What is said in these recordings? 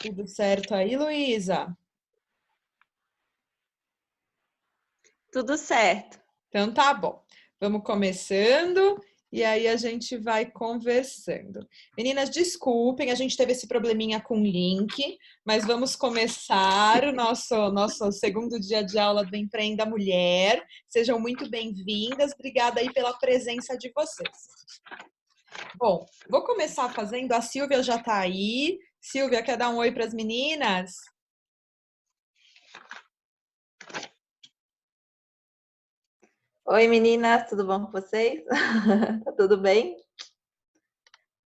Tudo certo aí, Luísa? Tudo certo. Então tá bom. Vamos começando e aí a gente vai conversando. Meninas, desculpem, a gente teve esse probleminha com o link, mas vamos começar o nosso segundo dia de aula do Empreenda Mulher. Sejam muito bem-vindas. Obrigada aí pela presença de vocês. Bom, vou começar fazendo. A Silvia já tá aí. Silvia, quer dar um oi para as meninas? Oi, meninas, tudo bom com vocês? Tá tudo bem?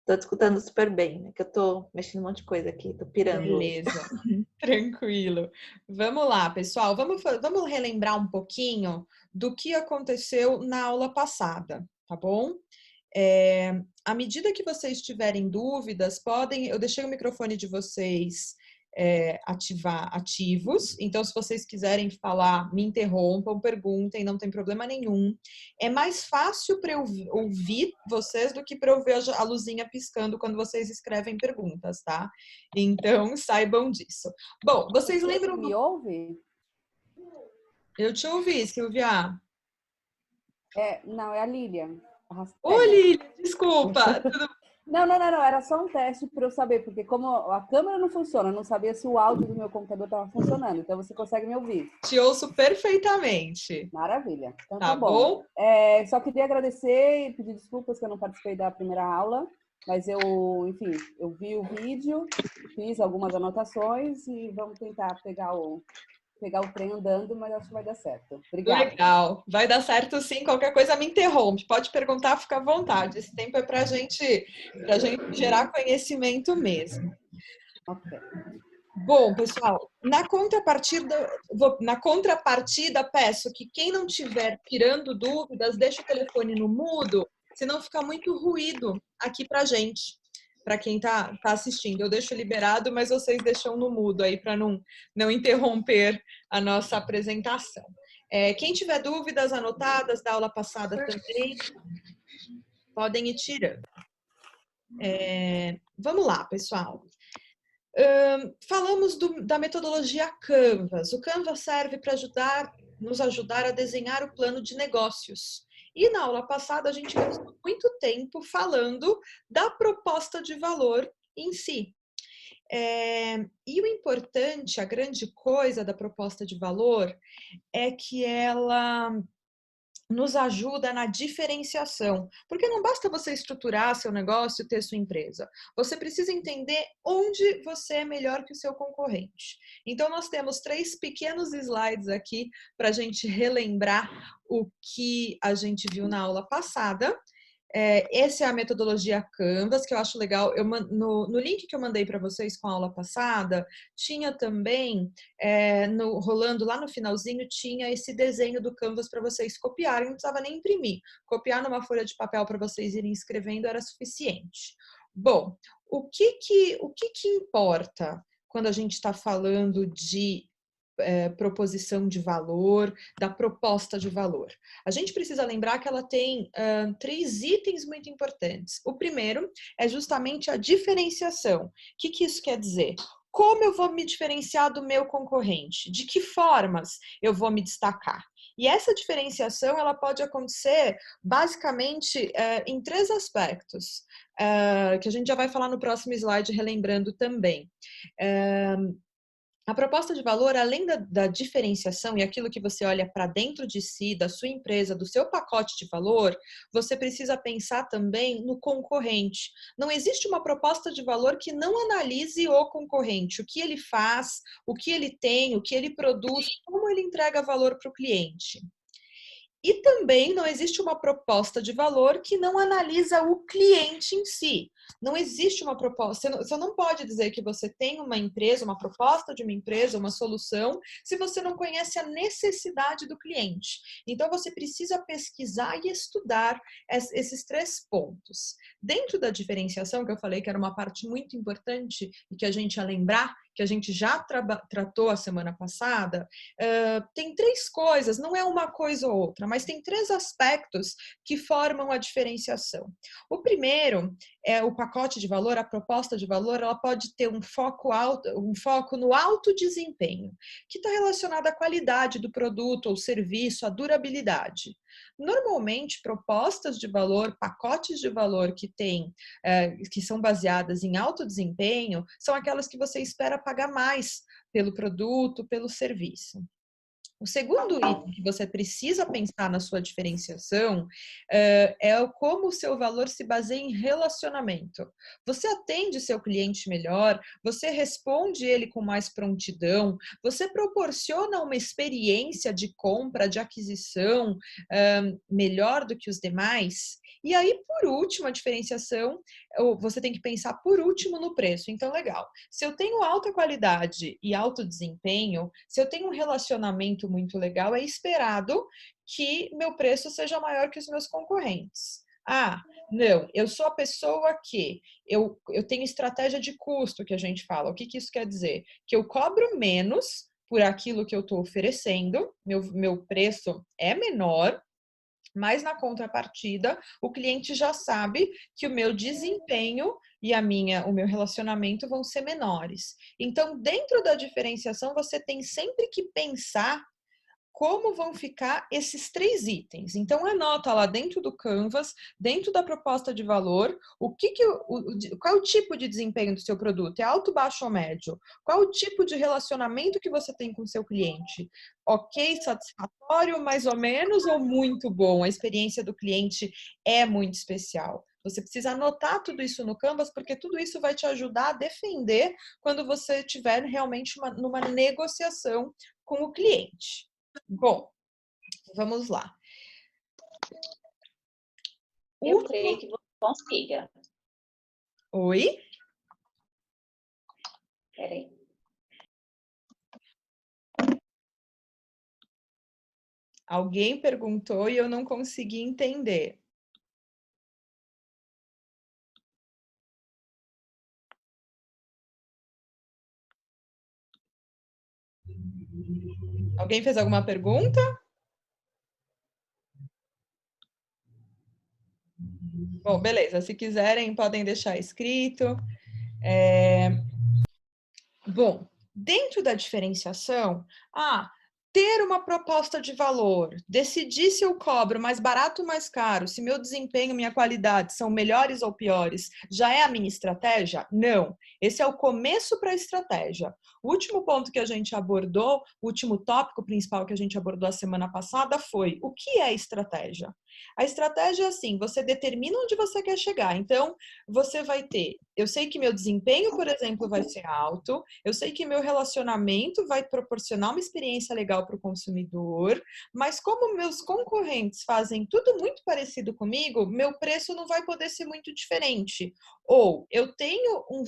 Tô te escutando super bem, né? Que eu tô mexendo um monte de coisa aqui, tô pirando hoje. Beleza, tranquilo. Vamos lá, pessoal. Vamos relembrar um pouquinho do que aconteceu na aula passada, tá bom? À medida que vocês tiverem dúvidas, eu deixei o microfone de vocês ativos, então se vocês quiserem falar, me interrompam, perguntem, não tem problema nenhum. É mais fácil para eu ouvir vocês do que para eu ver a luzinha piscando quando vocês escrevem perguntas, tá? Então, saibam disso. Bom, vocês lembram... Me ouve? Eu te ouvi, Silvia. Não, é a Lilian. Ô, Lili, desculpa. Não, era só um teste para eu saber, porque como a câmera não funciona, eu não sabia se o áudio do meu computador estava funcionando, então você consegue me ouvir. Te ouço perfeitamente. Maravilha. Então Tá bom? Só queria agradecer e pedir desculpas que eu não participei da primeira aula, mas eu vi o vídeo, fiz algumas anotações e vamos tentar pegar o trem andando, mas acho que vai dar certo. Obrigada. Legal. Vai dar certo sim. Qualquer coisa me interrompe. Pode perguntar, fica à vontade. Esse tempo é para gente gerar conhecimento mesmo. Ok. Bom, pessoal, na contrapartida, peço que quem não estiver tirando dúvidas, deixe o telefone no mudo, senão fica muito ruído aqui para gente, para quem tá assistindo. Eu deixo liberado, mas vocês deixam no mudo aí para não interromper a nossa apresentação. Quem tiver dúvidas anotadas da aula passada também, podem ir tirando. Vamos lá, pessoal. Falamos da metodologia Canvas. O Canvas serve para nos ajudar a desenhar o plano de negócios. E na aula passada a gente gastou muito tempo falando da proposta de valor em si. E o importante, a grande coisa da proposta de valor é que ela nos ajuda na diferenciação, porque não basta você estruturar seu negócio, ter sua empresa. Você precisa entender onde você é melhor que o seu concorrente. Então, nós temos 3 pequenos slides aqui para a gente relembrar o que a gente viu na aula passada. Essa é a metodologia Canvas, que eu acho legal. No link que eu mandei para vocês com a aula passada, tinha também, rolando lá no finalzinho, tinha esse desenho do Canvas para vocês copiarem, não precisava nem imprimir. Copiar numa folha de papel para vocês irem escrevendo era suficiente. Bom, o que importa quando a gente está falando de proposição de valor, da proposta de valor? A gente precisa lembrar que ela tem 3 itens muito importantes. O primeiro é justamente a diferenciação. O que isso quer dizer? Como eu vou me diferenciar do meu concorrente? De que formas eu vou me destacar? E essa diferenciação ela pode acontecer basicamente em 3 aspectos, que a gente já vai falar no próximo slide, relembrando também. A proposta de valor, além da diferenciação e aquilo que você olha para dentro de si, da sua empresa, do seu pacote de valor, você precisa pensar também no concorrente. Não existe uma proposta de valor que não analise o concorrente, o que ele faz, o que ele tem, o que ele produz, como ele entrega valor para o cliente. E também não existe uma proposta de valor que não analisa o cliente em si. Não existe uma proposta, você não pode dizer que você tem uma empresa, uma proposta de uma empresa, uma solução, se você não conhece a necessidade do cliente. Então, você precisa pesquisar e estudar esses 3 pontos. Dentro da diferenciação, que eu falei que era uma parte muito importante e que a gente ia lembrar, que a gente já tratou a semana passada, tem 3 coisas, não é uma coisa ou outra, mas tem 3 aspectos que formam a diferenciação. O primeiro é o pacote de valor, a proposta de valor, ela pode ter um foco no alto desempenho, que está relacionado à qualidade do produto ou serviço, à durabilidade. Normalmente, propostas de valor, pacotes de valor que são baseadas em alto desempenho, são aquelas que você espera pagar mais pelo produto, pelo serviço. O segundo item que você precisa pensar na sua diferenciação é como o seu valor se baseia em relacionamento. Você atende seu cliente melhor, você responde ele com mais prontidão, você proporciona uma experiência de compra, de aquisição melhor do que os demais. E aí, por último, a diferenciação, você tem que pensar por último no preço. Então, legal. Se eu tenho alta qualidade e alto desempenho, se eu tenho um relacionamento muito legal, é esperado que meu preço seja maior que os meus concorrentes. Ah, não, eu sou a pessoa que eu tenho estratégia de custo, que a gente fala. O que isso quer dizer? Que eu cobro menos por aquilo que eu estou oferecendo, meu preço é menor, mas na contrapartida, o cliente já sabe que o meu desempenho e o meu relacionamento vão ser menores. Então, dentro da diferenciação, você tem sempre que pensar como vão ficar esses 3 itens. Então, anota lá dentro do Canvas, dentro da proposta de valor, qual é o tipo de desempenho do seu produto? É alto, baixo ou médio? Qual é o tipo de relacionamento que você tem com o seu cliente? Ok, satisfatório, mais ou menos, ou muito bom? A experiência do cliente é muito especial. Você precisa anotar tudo isso no Canvas, porque tudo isso vai te ajudar a defender quando você estiver realmente numa negociação com o cliente. Bom, vamos lá. Eu creio que você consiga. Oi? Peraí. Alguém perguntou e eu não consegui entender. Alguém fez alguma pergunta? Bom, beleza. Se quiserem, podem deixar escrito. Bom, dentro da diferenciação, ter uma proposta de valor, decidir se eu cobro mais barato ou mais caro, se meu desempenho, minha qualidade são melhores ou piores, já é a minha estratégia? Não. Esse é o começo para a estratégia. O último ponto que a gente abordou, o último tópico principal que a gente abordou a semana passada foi: o que é estratégia? A estratégia é assim, você determina onde você quer chegar. Então, você vai ter, eu sei que meu desempenho, por exemplo, vai ser alto, eu sei que meu relacionamento vai proporcionar uma experiência legal para o consumidor, mas como meus concorrentes fazem tudo muito parecido comigo, meu preço não vai poder ser muito diferente. Ou eu tenho um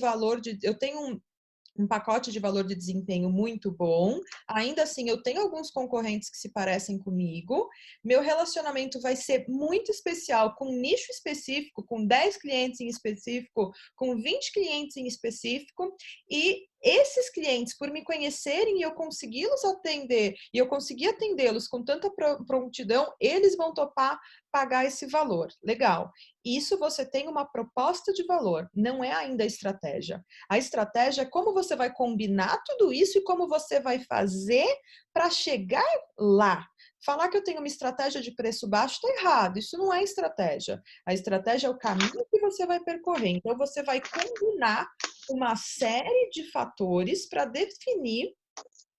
pacote de valor de desempenho muito bom, ainda assim eu tenho alguns concorrentes que se parecem comigo, meu relacionamento vai ser muito especial, com um nicho específico, com 10 clientes em específico, com 20 clientes em específico, e esses clientes, por me conhecerem e eu consegui-los atender, e eu conseguir atendê-los com tanta prontidão, eles vão topar pagar esse valor. Legal. Isso você tem uma proposta de valor, não é ainda a estratégia. A estratégia é como você vai combinar tudo isso e como você vai fazer para chegar lá. Falar que eu tenho uma estratégia de preço baixo está errado, isso não é estratégia. A estratégia é o caminho que você vai percorrer. Então, você vai combinar uma série de fatores para definir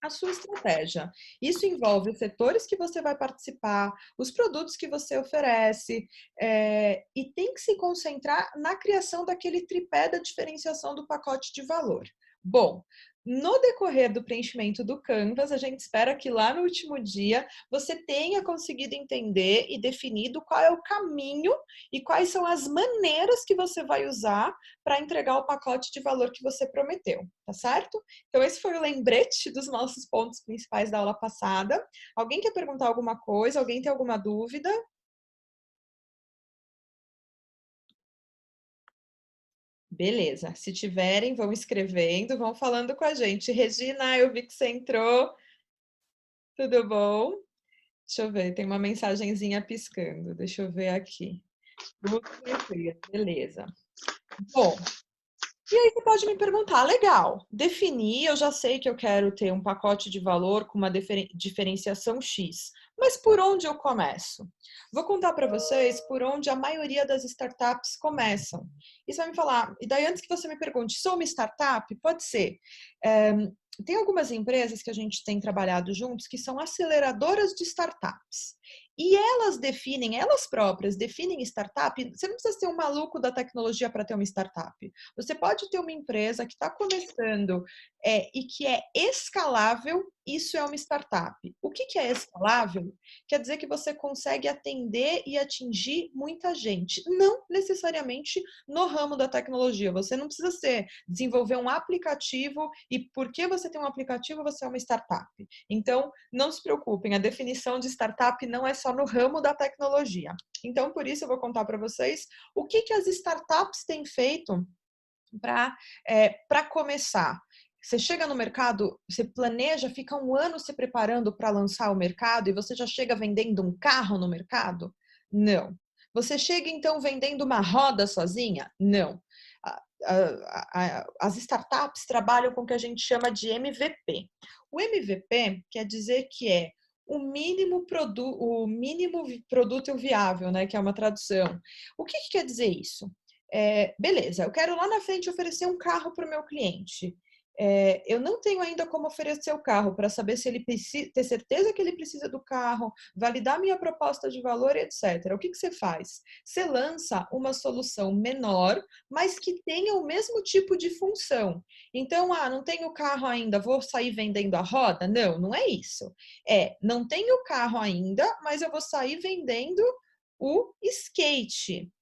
a sua estratégia. Isso envolve os setores que você vai participar, os produtos que você oferece, e tem que se concentrar na criação daquele tripé da diferenciação do pacote de valor. Bom, no decorrer do preenchimento do Canvas, a gente espera que lá no último dia você tenha conseguido entender e definido qual é o caminho e quais são as maneiras que você vai usar para entregar o pacote de valor que você prometeu, tá certo? Então, esse foi o lembrete dos nossos pontos principais da aula passada. Alguém quer perguntar alguma coisa? Alguém tem alguma dúvida? Beleza. Se tiverem, vão escrevendo, vão falando com a gente. Regina, eu vi que você entrou. Tudo bom? Deixa eu ver, tem uma mensagenzinha piscando. Deixa eu ver aqui. Tudo tranquilo, beleza. Bom, e aí você pode me perguntar, legal, definir, eu já sei que eu quero ter um pacote de valor com uma diferenciação X, mas por onde eu começo? Vou contar para vocês por onde a maioria das startups começam. E você vai me falar, e daí antes que você me pergunte, sou uma startup? Pode ser. Tem algumas empresas que a gente tem trabalhado juntos que são aceleradoras de startups. E elas definem, elas próprias definem startup. Você não precisa ser um maluco da tecnologia para ter uma startup. Você pode ter uma empresa que está começando e que é escalável, isso é uma startup. O que é escalável? Quer dizer que você consegue atender e atingir muita gente. Não necessariamente no ramo da tecnologia. Você não precisa desenvolver um aplicativo e porque você tem um aplicativo, você é uma startup. Então, não se preocupem, a definição de startup não é só no ramo da tecnologia. Então, por isso eu vou contar para vocês o que as startups têm feito para começar. Você chega no mercado, você planeja, fica um ano se preparando para lançar o mercado e você já chega vendendo um carro no mercado? Não. Você chega então vendendo uma roda sozinha? Não. As startups trabalham com o que a gente chama de MVP. O MVP quer dizer que é o mínimo produto viável, né? Que é uma tradução. O que quer dizer isso? Beleza, eu quero lá na frente oferecer um carro para o meu cliente. Eu não tenho ainda como oferecer o carro para saber se ele precisa, ter certeza que ele precisa do carro, validar minha proposta de valor, etc. O que você faz? Você lança uma solução menor, mas que tenha o mesmo tipo de função. Então, não tenho o carro ainda, vou sair vendendo a roda? Não, não é isso. Não tenho o carro ainda, mas eu vou sair vendendo o skate,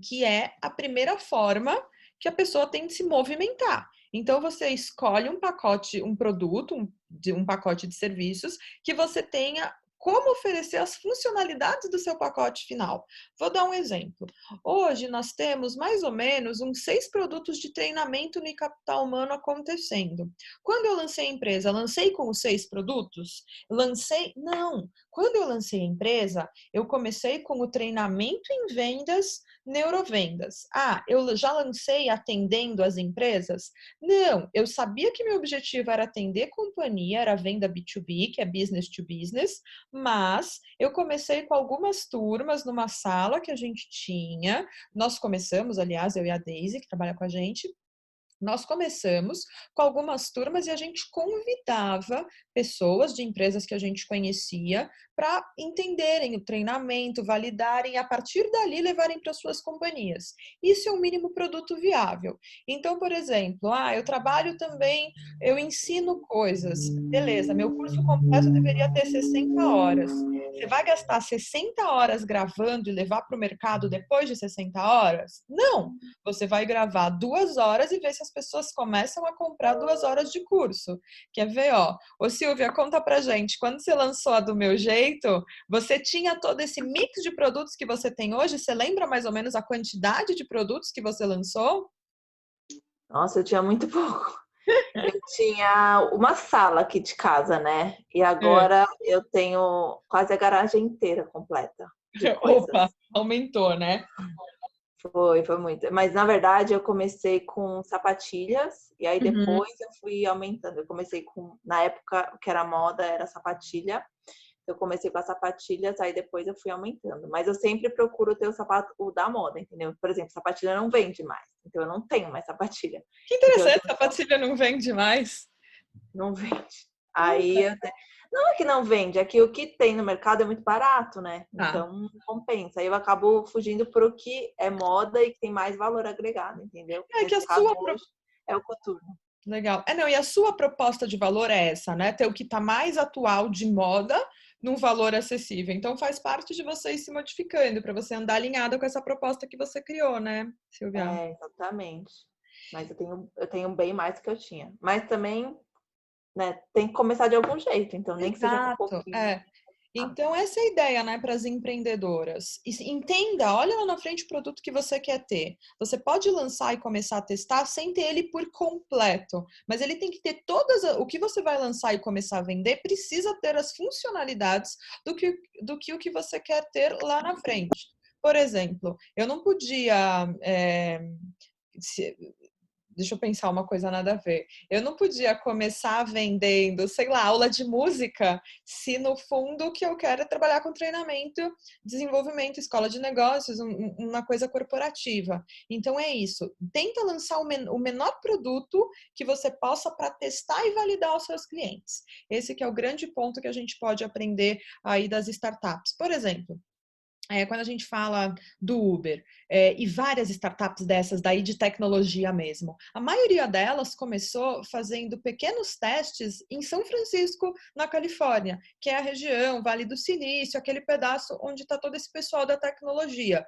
que é a primeira forma que a pessoa tem de se movimentar. Então, você escolhe um pacote, um produto, um pacote de serviços que você tenha como oferecer as funcionalidades do seu pacote final. Vou dar um exemplo. Hoje, nós temos mais ou menos uns 6 produtos de treinamento no capital humano acontecendo. Quando eu lancei a empresa, lancei com os 6 produtos? Lancei? Não. Quando eu lancei a empresa, eu comecei com o treinamento em vendas, neurovendas. Eu já lancei atendendo as empresas? Não, eu sabia que meu objetivo era atender companhia, era venda B2B, que é business to business, mas eu comecei com algumas turmas numa sala que a gente tinha. Nós começamos, aliás, eu e a Daisy, que trabalha com a gente, nós começamos com algumas turmas e a gente convidava pessoas de empresas que a gente conhecia para entenderem o treinamento, validarem e a partir dali levarem para suas companhias. Isso é o mínimo produto viável. Então, por exemplo, eu trabalho também, eu ensino coisas. Beleza, meu curso completo deveria ter 60 horas. Você vai gastar 60 horas gravando e levar para o mercado depois de 60 horas? Não! Você vai gravar 2 horas e ver se as pessoas começam a comprar 2 horas de curso. Quer ver, ó? Ô Silvia, conta pra gente, quando você lançou a Do Meu Jeito, você tinha todo esse mix de produtos que você tem hoje? Você lembra mais ou menos a quantidade de produtos que você lançou? Nossa, eu tinha muito pouco. Eu tinha uma sala aqui de casa, né? E agora eu tenho quase a garagem inteira completa de coisas. Opa, aumentou, né? Foi muito. Mas, na verdade, eu comecei com sapatilhas e aí depois eu fui aumentando. Eu comecei na época, o que era moda era sapatilha. Eu comecei com as sapatilhas, aí depois eu fui aumentando. Mas eu sempre procuro ter o sapato da moda, entendeu? Por exemplo, sapatilha não vende mais. Então, eu não tenho mais sapatilha. Que interessante, a sapatilha não vende mais. Não vende. Aí, não é que não vende, é que o que tem no mercado é muito barato, né? Então, não compensa. Aí eu acabo fugindo para o que é moda e que tem mais valor agregado, entendeu? É que a Nesse caso, sua hoje, é o coturno. Legal. Não, e a sua proposta de valor é essa, né? Ter o que está mais atual de moda num valor acessível. Então faz parte de você ir se modificando para você andar alinhada com essa proposta que você criou, né, Silvia? Exatamente. Mas eu tenho bem mais do que eu tinha. Mas também, né, tem que começar de algum jeito, então nem que seja com Exato. pouquinho. Então, essa é a ideia, né, para as empreendedoras. Entenda, olha lá na frente o produto que você quer ter. Você pode lançar e começar a testar sem ter ele por completo, mas ele tem que ter o que você vai lançar e começar a vender precisa ter as funcionalidades do que o que você quer ter lá na frente. Por exemplo, eu não podia... deixa eu pensar uma coisa nada a ver. Eu não podia começar vendendo, sei lá, aula de música, se no fundo o que eu quero é trabalhar com treinamento, desenvolvimento, escola de negócios, uma coisa corporativa. Então é isso. Tenta lançar o menor produto que você possa para testar e validar os seus clientes. Esse que é o grande ponto que a gente pode aprender aí das startups. Por exemplo, quando a gente fala do Uber e várias startups dessas daí de tecnologia mesmo, a maioria delas começou fazendo pequenos testes em São Francisco, na Califórnia, que é a região, Vale do Silício, aquele pedaço onde está todo esse pessoal da tecnologia.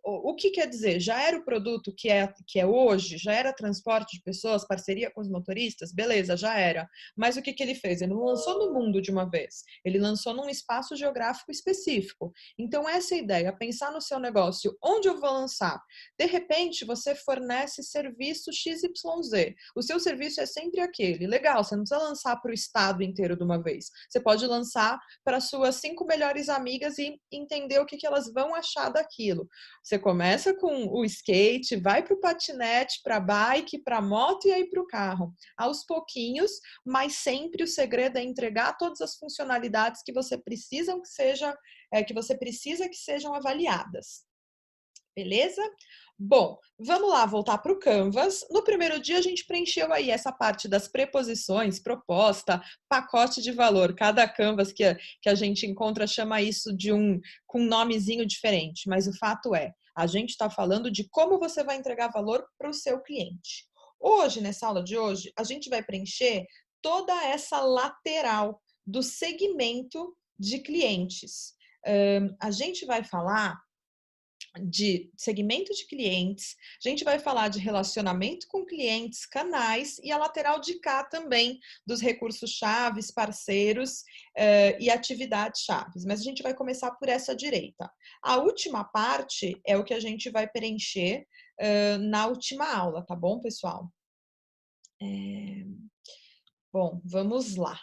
O que quer dizer? Já era o produto que é hoje? Já era transporte de pessoas, parceria com os motoristas? Beleza, já era. Mas o que ele fez? Ele não lançou no mundo de uma vez. Ele lançou num espaço geográfico específico. Então, essa é a ideia, pensar no seu negócio. Onde eu vou lançar? De repente, você fornece serviço XYZ. O seu serviço é sempre aquele. Legal, você não precisa lançar para o estado inteiro de uma vez. Você pode lançar para suas 5 melhores amigas e entender o que elas vão achar daquilo. Você começa com o skate, vai para o patinete, para a bike, para a moto e aí para o carro. Aos pouquinhos, mas sempre o segredo é entregar todas as funcionalidades que você precisa que sejam avaliadas. Beleza? Bom, vamos lá voltar para o Canvas. No primeiro dia a gente preencheu aí essa parte das preposições, proposta, pacote de valor. Cada Canvas que a gente encontra chama isso com um nomezinho diferente, mas o fato é, a gente está falando de como você vai entregar valor para o seu cliente. Hoje, nessa aula de hoje, a gente vai preencher toda essa lateral do segmento de clientes. A gente vai falar de segmento de clientes, a gente vai falar de relacionamento com clientes, canais e a lateral de cá também, dos recursos chaves, parceiros e atividades chaves. Mas a gente vai começar por essa direita. A última parte é o que a gente vai preencher na última aula, tá bom, pessoal? Bom, vamos lá.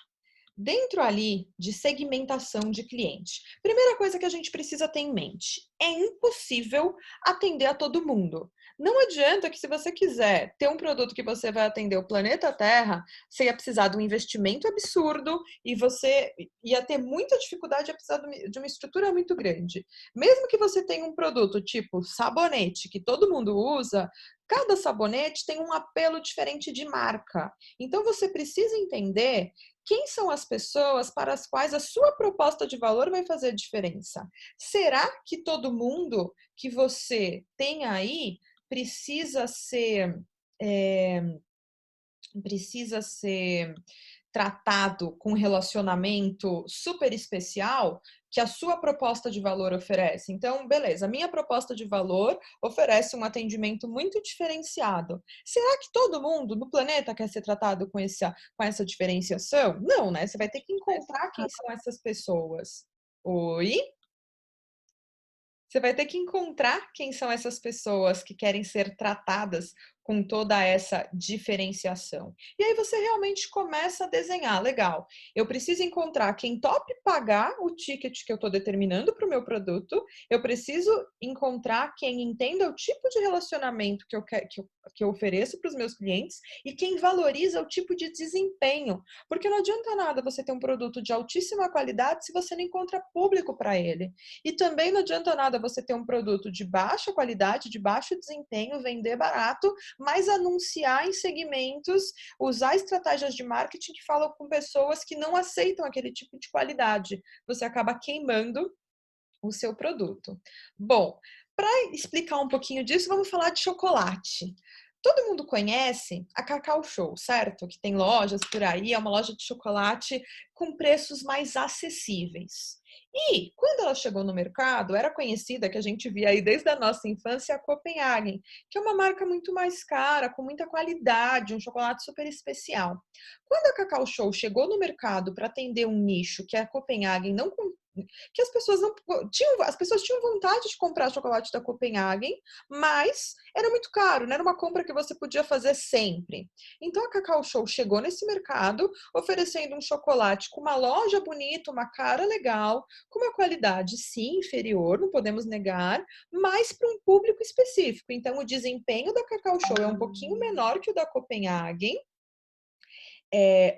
Dentro ali de segmentação de cliente, primeira coisa que a gente precisa ter em mente, é impossível atender a todo mundo. Não adianta que se você quiser ter um produto que você vai atender o planeta Terra, você ia precisar de um investimento absurdo e você ia ter muita dificuldade, ia precisar de uma estrutura muito grande. Mesmo que você tenha um produto tipo sabonete, que todo mundo usa, cada sabonete tem um apelo diferente de marca. Então você precisa entender quem são as pessoas para as quais a sua proposta de valor vai fazer diferença. Será que todo mundo que você tem aí precisa ser tratado com um relacionamento super especial que a sua proposta de valor oferece? Então, beleza, a minha proposta de valor oferece um atendimento muito diferenciado. Será que todo mundo no planeta quer ser tratado com essa diferenciação? Não, né? Você vai ter que encontrar quem são essas pessoas. Oi? Você vai ter que encontrar quem são essas pessoas que querem ser tratadas com toda essa diferenciação. E aí você realmente começa a desenhar. Legal, eu preciso encontrar quem tope pagar o ticket que eu estou determinando para o meu produto, eu preciso encontrar quem entenda o tipo de relacionamento que eu ofereço para os meus clientes e quem valoriza o tipo de desempenho. Porque não adianta nada você ter um produto de altíssima qualidade se você não encontra público para ele. E também não adianta nada você ter um produto de baixa qualidade, de baixo desempenho, vender barato, mas anunciar em segmentos, usar estratégias de marketing que falam com pessoas que não aceitam aquele tipo de qualidade. Você acaba queimando o seu produto. Bom, para explicar um pouquinho disso, vamos falar de chocolate. Todo mundo conhece a Cacau Show, certo? Que tem lojas por aí, é uma loja de chocolate com preços mais acessíveis. E quando ela chegou no mercado, era conhecida, que a gente via aí desde a nossa infância, a Copenhagen, que é uma marca muito mais cara, com muita qualidade, um chocolate super especial. Quando a Cacau Show chegou no mercado para atender um nicho que a Copenhagen que as pessoas não tinham, as pessoas tinham vontade de comprar chocolate da Copenhagen, mas era muito caro, não era uma compra que você podia fazer sempre. Então a Cacau Show chegou nesse mercado oferecendo um chocolate com uma loja bonita, uma cara legal, com uma qualidade sim inferior, não podemos negar, mas para um público específico. Então o desempenho da Cacau Show é um pouquinho menor que o da Copenhagen.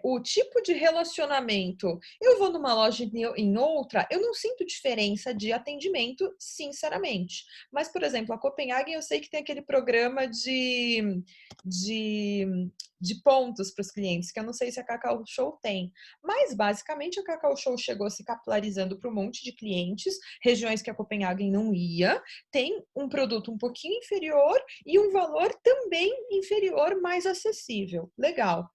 O tipo de relacionamento, eu vou numa loja em outra, eu não sinto diferença de atendimento, sinceramente. Mas, por exemplo, a Copenhagen, eu sei que tem aquele programa de, de pontos para os clientes, que eu não sei se a Cacau Show tem. Mas, basicamente, a Cacau Show chegou se capitalizando para um monte de clientes, regiões que a Copenhagen não ia, tem um produto um pouquinho inferior e um valor também inferior, mais acessível. Legal.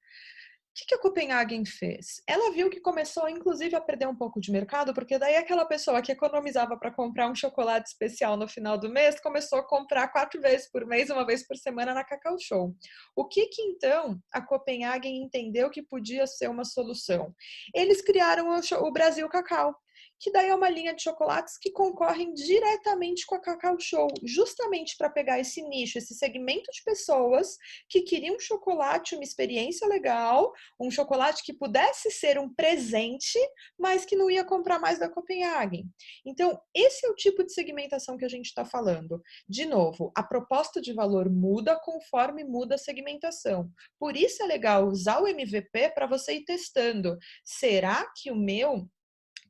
O que a Copenhagen fez? Ela viu que começou, inclusive, a perder um pouco de mercado, porque daí aquela pessoa que economizava para comprar um chocolate especial no final do mês começou a comprar 4 vezes por mês, 1 vez por semana na Cacau Show. O que então a Copenhagen entendeu que podia ser uma solução? Eles criaram o Brasil Cacau, que daí é uma linha de chocolates que concorrem diretamente com a Cacau Show, justamente para pegar esse nicho, esse segmento de pessoas que queriam chocolate, uma experiência legal, um chocolate que pudesse ser um presente, mas que não ia comprar mais da Copenhagen. Então, esse é o tipo de segmentação que a gente está falando. De novo, a proposta de valor muda conforme muda a segmentação. Por isso é legal usar o MVP para você ir testando. Será que o meu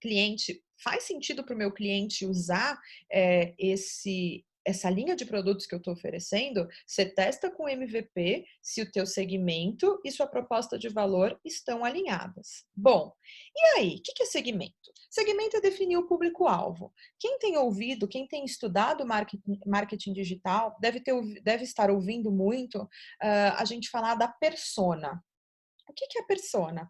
cliente, faz sentido para o meu cliente usar essa linha de produtos que eu estou oferecendo? Você testa com MVP se o teu segmento e sua proposta de valor estão alinhadas. Bom, e aí, o que é segmento? Segmento é definir o público-alvo. Quem tem ouvido, quem tem estudado marketing digital, deve estar ouvindo muito a gente falar da persona. O que é a persona?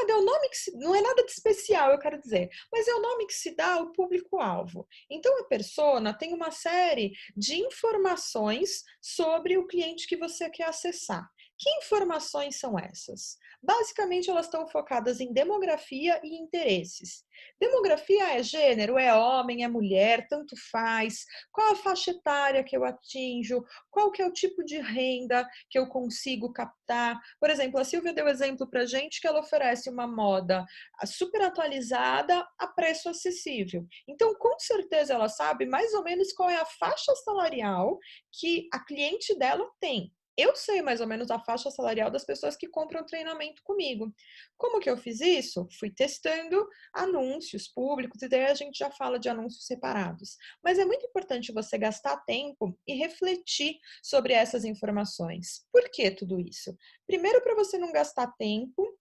É o nome que não é nada de especial, eu quero dizer, mas é o nome que se dá ao público-alvo. Então, a persona tem uma série de informações sobre o cliente que você quer acessar. Que informações são essas? Basicamente, elas estão focadas em demografia e interesses. Demografia é gênero, é homem, é mulher, tanto faz. Qual a faixa etária que eu atinjo? Qual que é o tipo de renda que eu consigo captar? Por exemplo, a Silvia deu exemplo para a gente que ela oferece uma moda super atualizada a preço acessível. Então, com certeza, ela sabe mais ou menos qual é a faixa salarial que a cliente dela tem. Eu sei mais ou menos a faixa salarial das pessoas que compram treinamento comigo. Como que eu fiz isso? Fui testando anúncios públicos, e daí a gente já fala de anúncios separados. Mas é muito importante você gastar tempo e refletir sobre essas informações. Por que tudo isso? Primeiro, para você não gastar tempo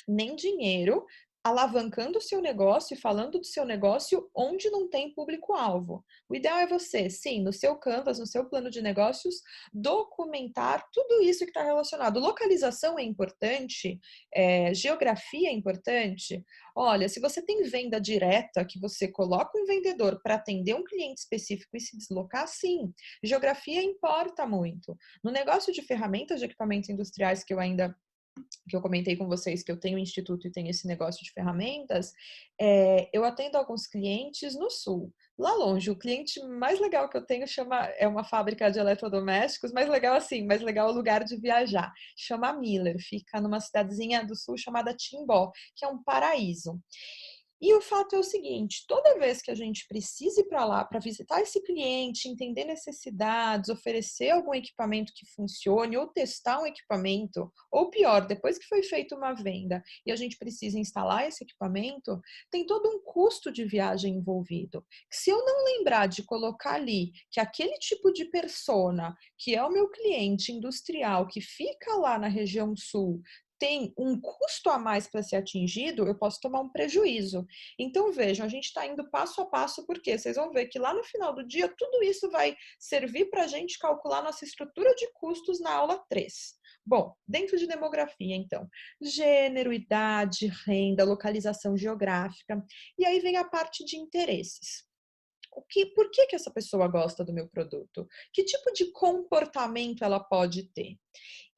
nem dinheiro alavancando o seu negócio e falando do seu negócio onde não tem público-alvo. O ideal é você, sim, no seu Canvas, no seu plano de negócios, documentar tudo isso que está relacionado. Localização é importante, geografia é importante. Olha, se você tem venda direta, que você coloca um vendedor para atender um cliente específico e se deslocar, sim. Geografia importa muito. No negócio de ferramentas de equipamentos industriais que eu comentei com vocês, que eu tenho um instituto e tenho esse negócio de ferramentas, eu atendo alguns clientes no sul. Lá longe, o cliente mais legal que eu tenho é uma fábrica de eletrodomésticos, mais legal assim, mais legal o lugar de viajar. Chama Miller, fica numa cidadezinha do sul chamada Timbó, que é um paraíso. E o fato é o seguinte, toda vez que a gente precisa ir para lá para visitar esse cliente, entender necessidades, oferecer algum equipamento que funcione ou testar um equipamento, ou pior, depois que foi feita uma venda e a gente precisa instalar esse equipamento, tem todo um custo de viagem envolvido. Se eu não lembrar de colocar ali que aquele tipo de persona, que é o meu cliente industrial, que fica lá na região sul, tem um custo a mais para ser atingido, eu posso tomar um prejuízo. Então, vejam, a gente está indo passo a passo, porque vocês vão ver que lá no final do dia, tudo isso vai servir para a gente calcular nossa estrutura de custos na aula 3. Bom, dentro de demografia, então, gênero, idade, renda, localização geográfica, e aí vem a parte de interesses. Por que essa pessoa gosta do meu produto? Que tipo de comportamento ela pode ter?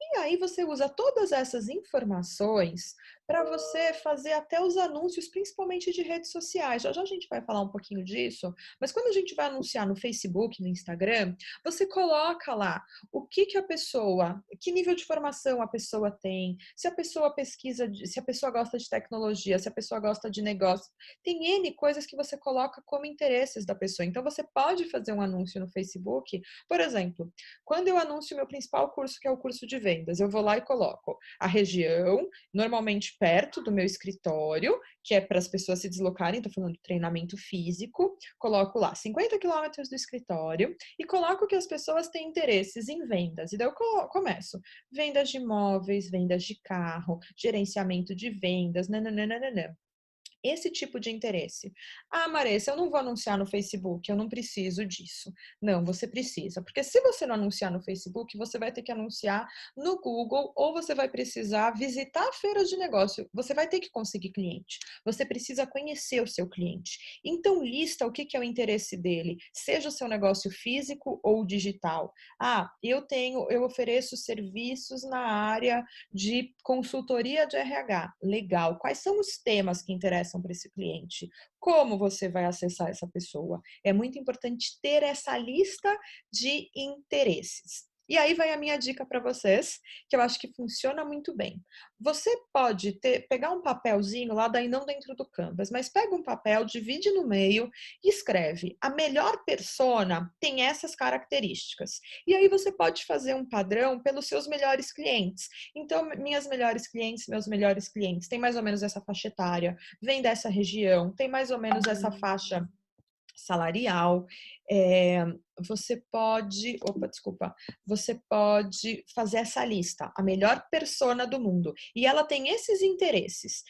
E aí você usa todas essas informações para você fazer até os anúncios, principalmente de redes sociais. Já já a gente vai falar um pouquinho disso, mas quando a gente vai anunciar no Facebook, no Instagram, você coloca lá o que que a pessoa, que nível de formação a pessoa tem, se a pessoa pesquisa, se a pessoa gosta de tecnologia, se a pessoa gosta de negócio. Tem N coisas que você coloca como interesses da pessoa. Então você pode fazer um anúncio no Facebook, por exemplo, quando eu anuncio meu principal curso, que é o curso de vendas, eu vou lá e coloco a região, normalmente perto do meu escritório, que é para as pessoas se deslocarem, estou falando de treinamento físico, coloco lá 50 quilômetros do escritório e coloco que as pessoas têm interesses em vendas. E daí eu começo vendas de imóveis, vendas de carro, gerenciamento de vendas, nananana. Esse tipo de interesse. Ah, Maressa, eu não vou anunciar no Facebook, eu não preciso disso. Não, você precisa, porque se você não anunciar no Facebook, você vai ter que anunciar no Google ou você vai precisar visitar feiras de negócio. Você vai ter que conseguir cliente. Você precisa conhecer o seu cliente. Então, lista o que é o interesse dele, seja o seu negócio físico ou digital. Ah, eu ofereço serviços na área de consultoria de RH. Legal. Quais são os temas que interessam para esse cliente? Como você vai acessar essa pessoa? É muito importante ter essa lista de interesses. E aí vai a minha dica para vocês, que eu acho que funciona muito bem. Você pode pegar um papelzinho lá, daí não dentro do Canvas, mas pega um papel, divide no meio e escreve: a melhor persona tem essas características. E aí você pode fazer um padrão pelos seus melhores clientes. Então, minhas melhores clientes, meus melhores clientes, tem mais ou menos essa faixa etária, vem dessa região, tem mais ou menos essa faixa salarial. Você pode fazer essa lista, a melhor persona do mundo, e ela tem esses interesses.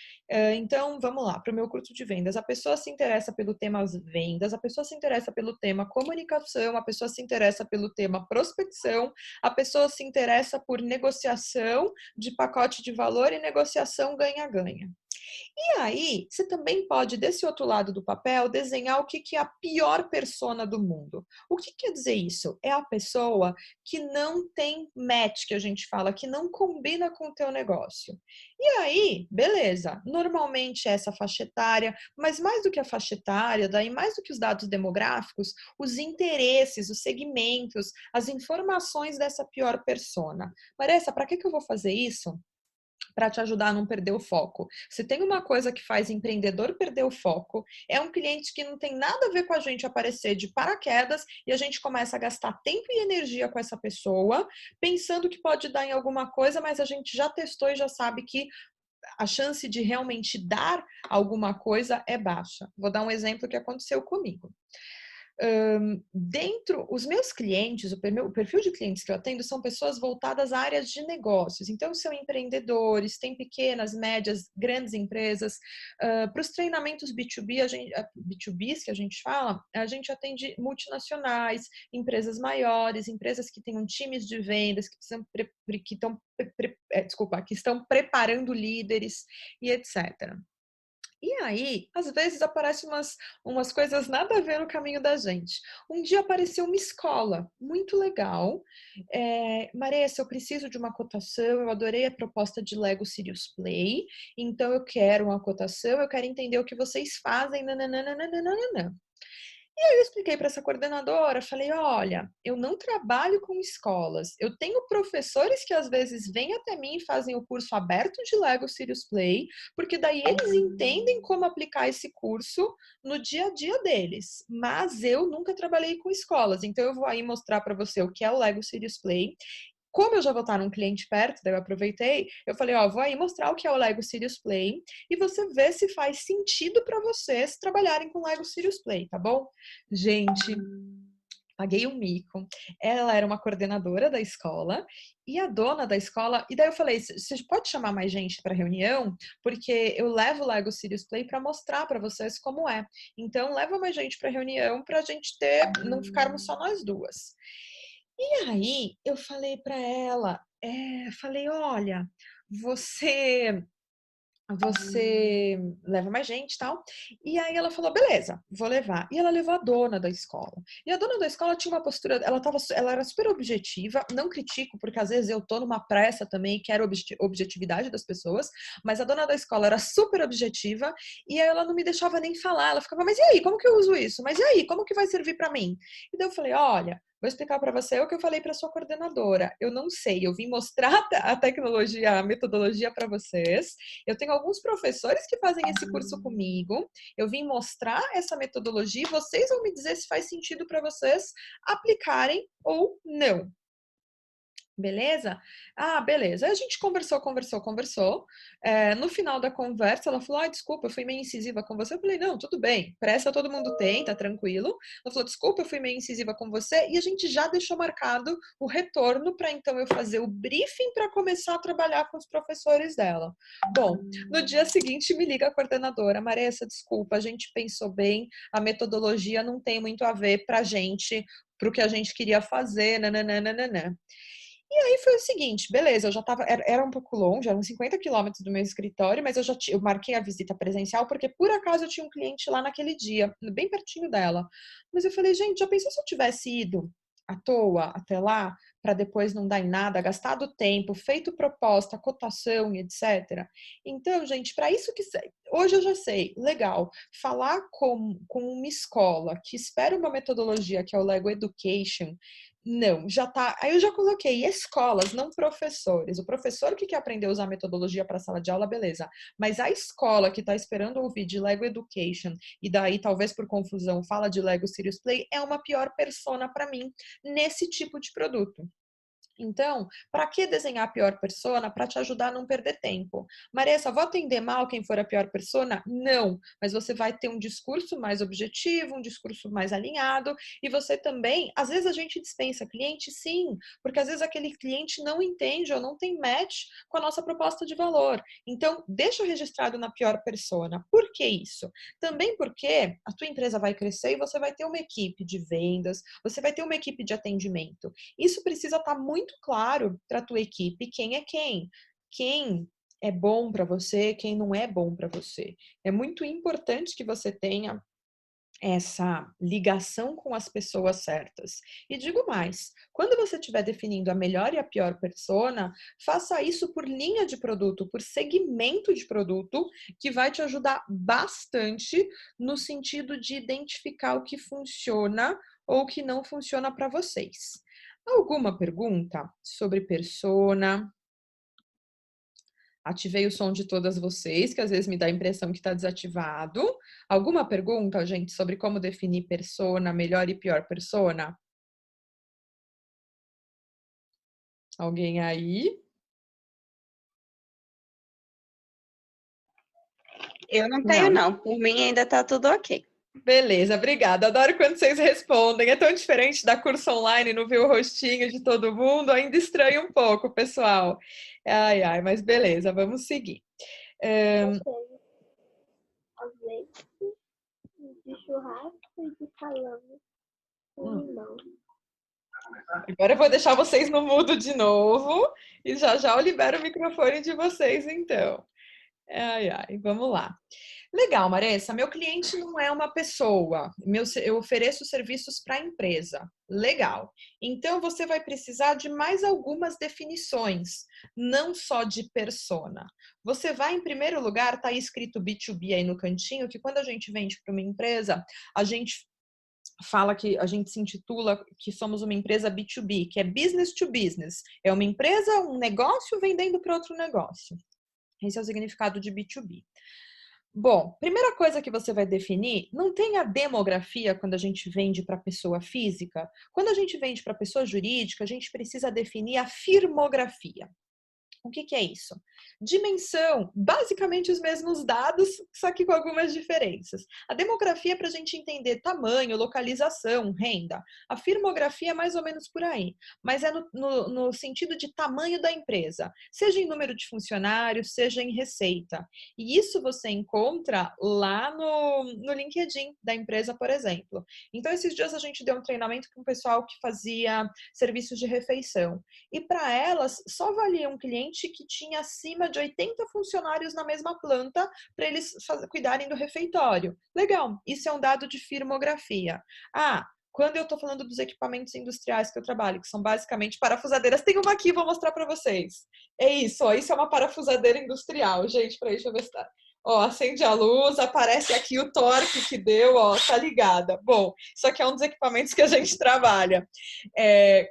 Então, vamos lá, para o meu curso de vendas, a pessoa se interessa pelo tema vendas, a pessoa se interessa pelo tema comunicação, a pessoa se interessa pelo tema prospecção, a pessoa se interessa por negociação de pacote de valor e negociação ganha-ganha. E aí, você também pode, desse outro lado do papel, desenhar o que é a pior persona do mundo. O que quer dizer isso? É a pessoa que não tem match, que a gente fala, que não combina com o teu negócio. E aí, beleza, normalmente é essa faixa etária, mas mais do que a faixa etária, daí mais do que os dados demográficos, os interesses, os segmentos, as informações dessa pior persona. Maressa, para que eu vou fazer isso? Para te ajudar a não perder o foco. Se tem uma coisa que faz empreendedor perder o foco, é um cliente que não tem nada a ver com a gente aparecer de paraquedas e a gente começa a gastar tempo e energia com essa pessoa, pensando que pode dar em alguma coisa, mas a gente já testou e já sabe que a chance de realmente dar alguma coisa é baixa. Vou dar um exemplo que aconteceu comigo. Os meus clientes, o perfil de clientes que eu atendo são pessoas voltadas a áreas de negócios. Então, são empreendedores, têm pequenas, médias, grandes empresas. Para os treinamentos B2Bs que a gente fala, a gente atende multinacionais, empresas maiores, empresas que tenham times de vendas, que estão preparando líderes e etc. E aí, às vezes aparecem umas coisas nada a ver no caminho da gente. Um dia apareceu uma escola muito legal. Maressa, eu preciso de uma cotação, eu adorei a proposta de Lego Serious Play, então eu quero uma cotação, eu quero entender o que vocês fazem, nananana. E aí eu expliquei para essa coordenadora, falei, olha, eu não trabalho com escolas, eu tenho professores que às vezes vêm até mim e fazem o curso aberto de Lego Serious Play, porque daí eles entendem como aplicar esse curso no dia a dia deles, mas eu nunca trabalhei com escolas, então eu vou aí mostrar para você o que é o Lego Serious Play. Como eu já vou estar num cliente perto, daí eu aproveitei, eu falei, ó, vou aí mostrar o que é o Lego Serious Play e você vê se faz sentido para vocês trabalharem com Lego Serious Play, tá bom? Gente, paguei um mico. Ela era uma coordenadora da escola e a dona da escola. E daí eu falei: você pode chamar mais gente para reunião? Porque eu levo o Lego Serious Play para mostrar para vocês como é. Então, leva mais gente para reunião para a gente não ficarmos só nós duas. E aí eu falei para ela, falei: olha, você você leva mais gente e tal. E aí ela falou, beleza, vou levar. E ela levou a dona da escola. E a dona da escola tinha uma postura, ela era super objetiva, não critico, porque às vezes eu tô numa pressa também e quero objetividade das pessoas, mas a dona da escola era super objetiva e aí ela não me deixava nem falar. Ela ficava, mas e aí, como que eu uso isso? Mas e aí, como que vai servir para mim? E daí eu falei, olha, vou explicar para você o que eu falei para sua coordenadora. Eu não sei, eu vim mostrar a tecnologia, a metodologia para vocês. Eu tenho alguns professores que fazem esse curso comigo. Eu vim mostrar essa metodologia e vocês vão me dizer se faz sentido para vocês aplicarem ou não. Beleza? Ah, beleza. Aí a gente conversou. No final da conversa, ela falou, desculpa, eu fui meio incisiva com você. Eu falei, não, tudo bem. Pressa todo mundo tem, tá tranquilo. Ela falou, desculpa, eu fui meio incisiva com você. E a gente já deixou marcado o retorno para então eu fazer o briefing para começar a trabalhar com os professores dela. Bom, no dia seguinte me liga a coordenadora. Maressa, desculpa, a gente pensou bem, a metodologia não tem muito a ver pra gente, pro que a gente queria fazer, nananana. E aí foi o seguinte, beleza, eu já tava, era um pouco longe, eram 50 quilômetros do meu escritório, mas eu marquei a visita presencial porque por acaso eu tinha um cliente lá naquele dia, bem pertinho dela. Mas eu falei, gente, já pensou se eu tivesse ido à toa até lá, para depois não dar em nada, gastado tempo, feito proposta, cotação e etc. Então, gente, para isso que hoje eu já sei, legal, falar com uma escola que espera uma metodologia que é o Lego Education. Não, já tá. Aí eu já coloquei escolas, não professores. O professor que quer aprender a usar a metodologia para a sala de aula, beleza. Mas a escola que está esperando ouvir de Lego Education e daí talvez por confusão fala de Lego Serious Play é uma pior persona para mim nesse tipo de produto. Então, para que desenhar a pior persona? Para te ajudar a não perder tempo. Maressa, vou atender mal quem for a pior persona? Não, mas você vai ter um discurso mais objetivo, um discurso mais alinhado, e você também, às vezes a gente dispensa cliente, sim, porque às vezes aquele cliente não entende ou não tem match com a nossa proposta de valor. Então, deixa registrado na pior persona. Por que isso? Também porque a tua empresa vai crescer e você vai ter uma equipe de vendas, você vai ter uma equipe de atendimento. Isso precisa estar muito claro para a tua equipe quem é quem. Quem é bom para você, quem não é bom para você. É muito importante que você tenha essa ligação com as pessoas certas. E digo mais, quando você estiver definindo a melhor e a pior persona, faça isso por linha de produto, por segmento de produto, que vai te ajudar bastante no sentido de identificar o que funciona ou o que não funciona para vocês. Alguma pergunta sobre persona? Ativei o som de todas vocês, que às vezes me dá a impressão que está desativado. Alguma pergunta, gente, sobre como definir persona, melhor e pior persona? Alguém aí? Eu não tenho, não. Por mim ainda tá tudo ok. Beleza, obrigada. Adoro quando vocês respondem. É tão diferente da curso online, não ver o rostinho de todo mundo. Ainda estranho um pouco, pessoal. Ai, ai, mas beleza, vamos seguir. Azeite de churrasco e de salame com limão. Agora eu vou deixar vocês no mudo de novo e já já eu libero o microfone de vocês, então. Ai, ai, vamos lá. Legal, Maressa. Meu cliente não é uma pessoa. Eu ofereço serviços para a empresa. Legal. Então, você vai precisar de mais algumas definições, não só de persona. Você vai, em primeiro lugar, tá aí escrito B2B aí no cantinho, que quando a gente vende para uma empresa, a gente fala que a gente se intitula que somos uma empresa B2B, que é business to business. É uma empresa, um negócio vendendo para outro negócio. Esse é o significado de B2B. Bom, primeira coisa que você vai definir, não tem a demografia quando a gente vende para pessoa física. Quando a gente vende para pessoa jurídica, a gente precisa definir a firmografia. O que é isso? Dimensão, basicamente os mesmos dados, só que com algumas diferenças. A demografia é para a gente entender tamanho, localização, renda. A firmografia é mais ou menos por aí, mas é no sentido de tamanho da empresa, seja em número de funcionários, seja em receita. E isso você encontra lá no LinkedIn da empresa, por exemplo. Então, esses dias a gente deu um treinamento com o pessoal que fazia serviços de refeição. E para elas, só valia um cliente cliente que tinha acima de 80 funcionários na mesma planta para eles cuidarem do refeitório. Legal, isso é um dado de firmografia. Ah, quando eu estou falando dos equipamentos industriais que eu trabalho, que são basicamente parafusadeiras, tem uma aqui, vou mostrar para vocês. É isso, ó, isso é uma parafusadeira industrial, gente, deixa eu ver se tá. Ó, acende a luz, aparece aqui o torque que deu, ó, tá ligada. Bom, isso aqui é um dos equipamentos que a gente trabalha.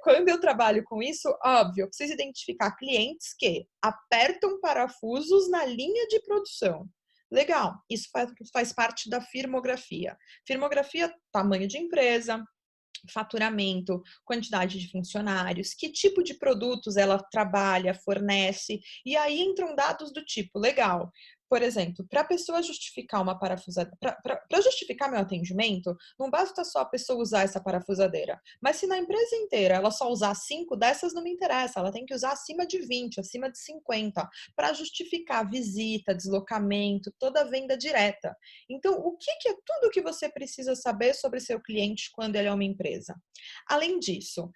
Quando eu trabalho com isso, óbvio, eu preciso identificar clientes que apertam parafusos na linha de produção. Legal, isso faz parte da firmografia. Firmografia, tamanho de empresa, faturamento, quantidade de funcionários, que tipo de produtos ela trabalha, fornece, e aí entram dados do tipo, legal. Por exemplo, para a pessoa justificar uma parafusadeira, para justificar meu atendimento, não basta só a pessoa usar essa parafusadeira. Mas se na empresa inteira ela só usar 5 dessas, não me interessa. Ela tem que usar acima de 20, acima de 50, para justificar visita, deslocamento, toda a venda direta. Então, o que é tudo que você precisa saber sobre seu cliente quando ele é uma empresa? Além disso,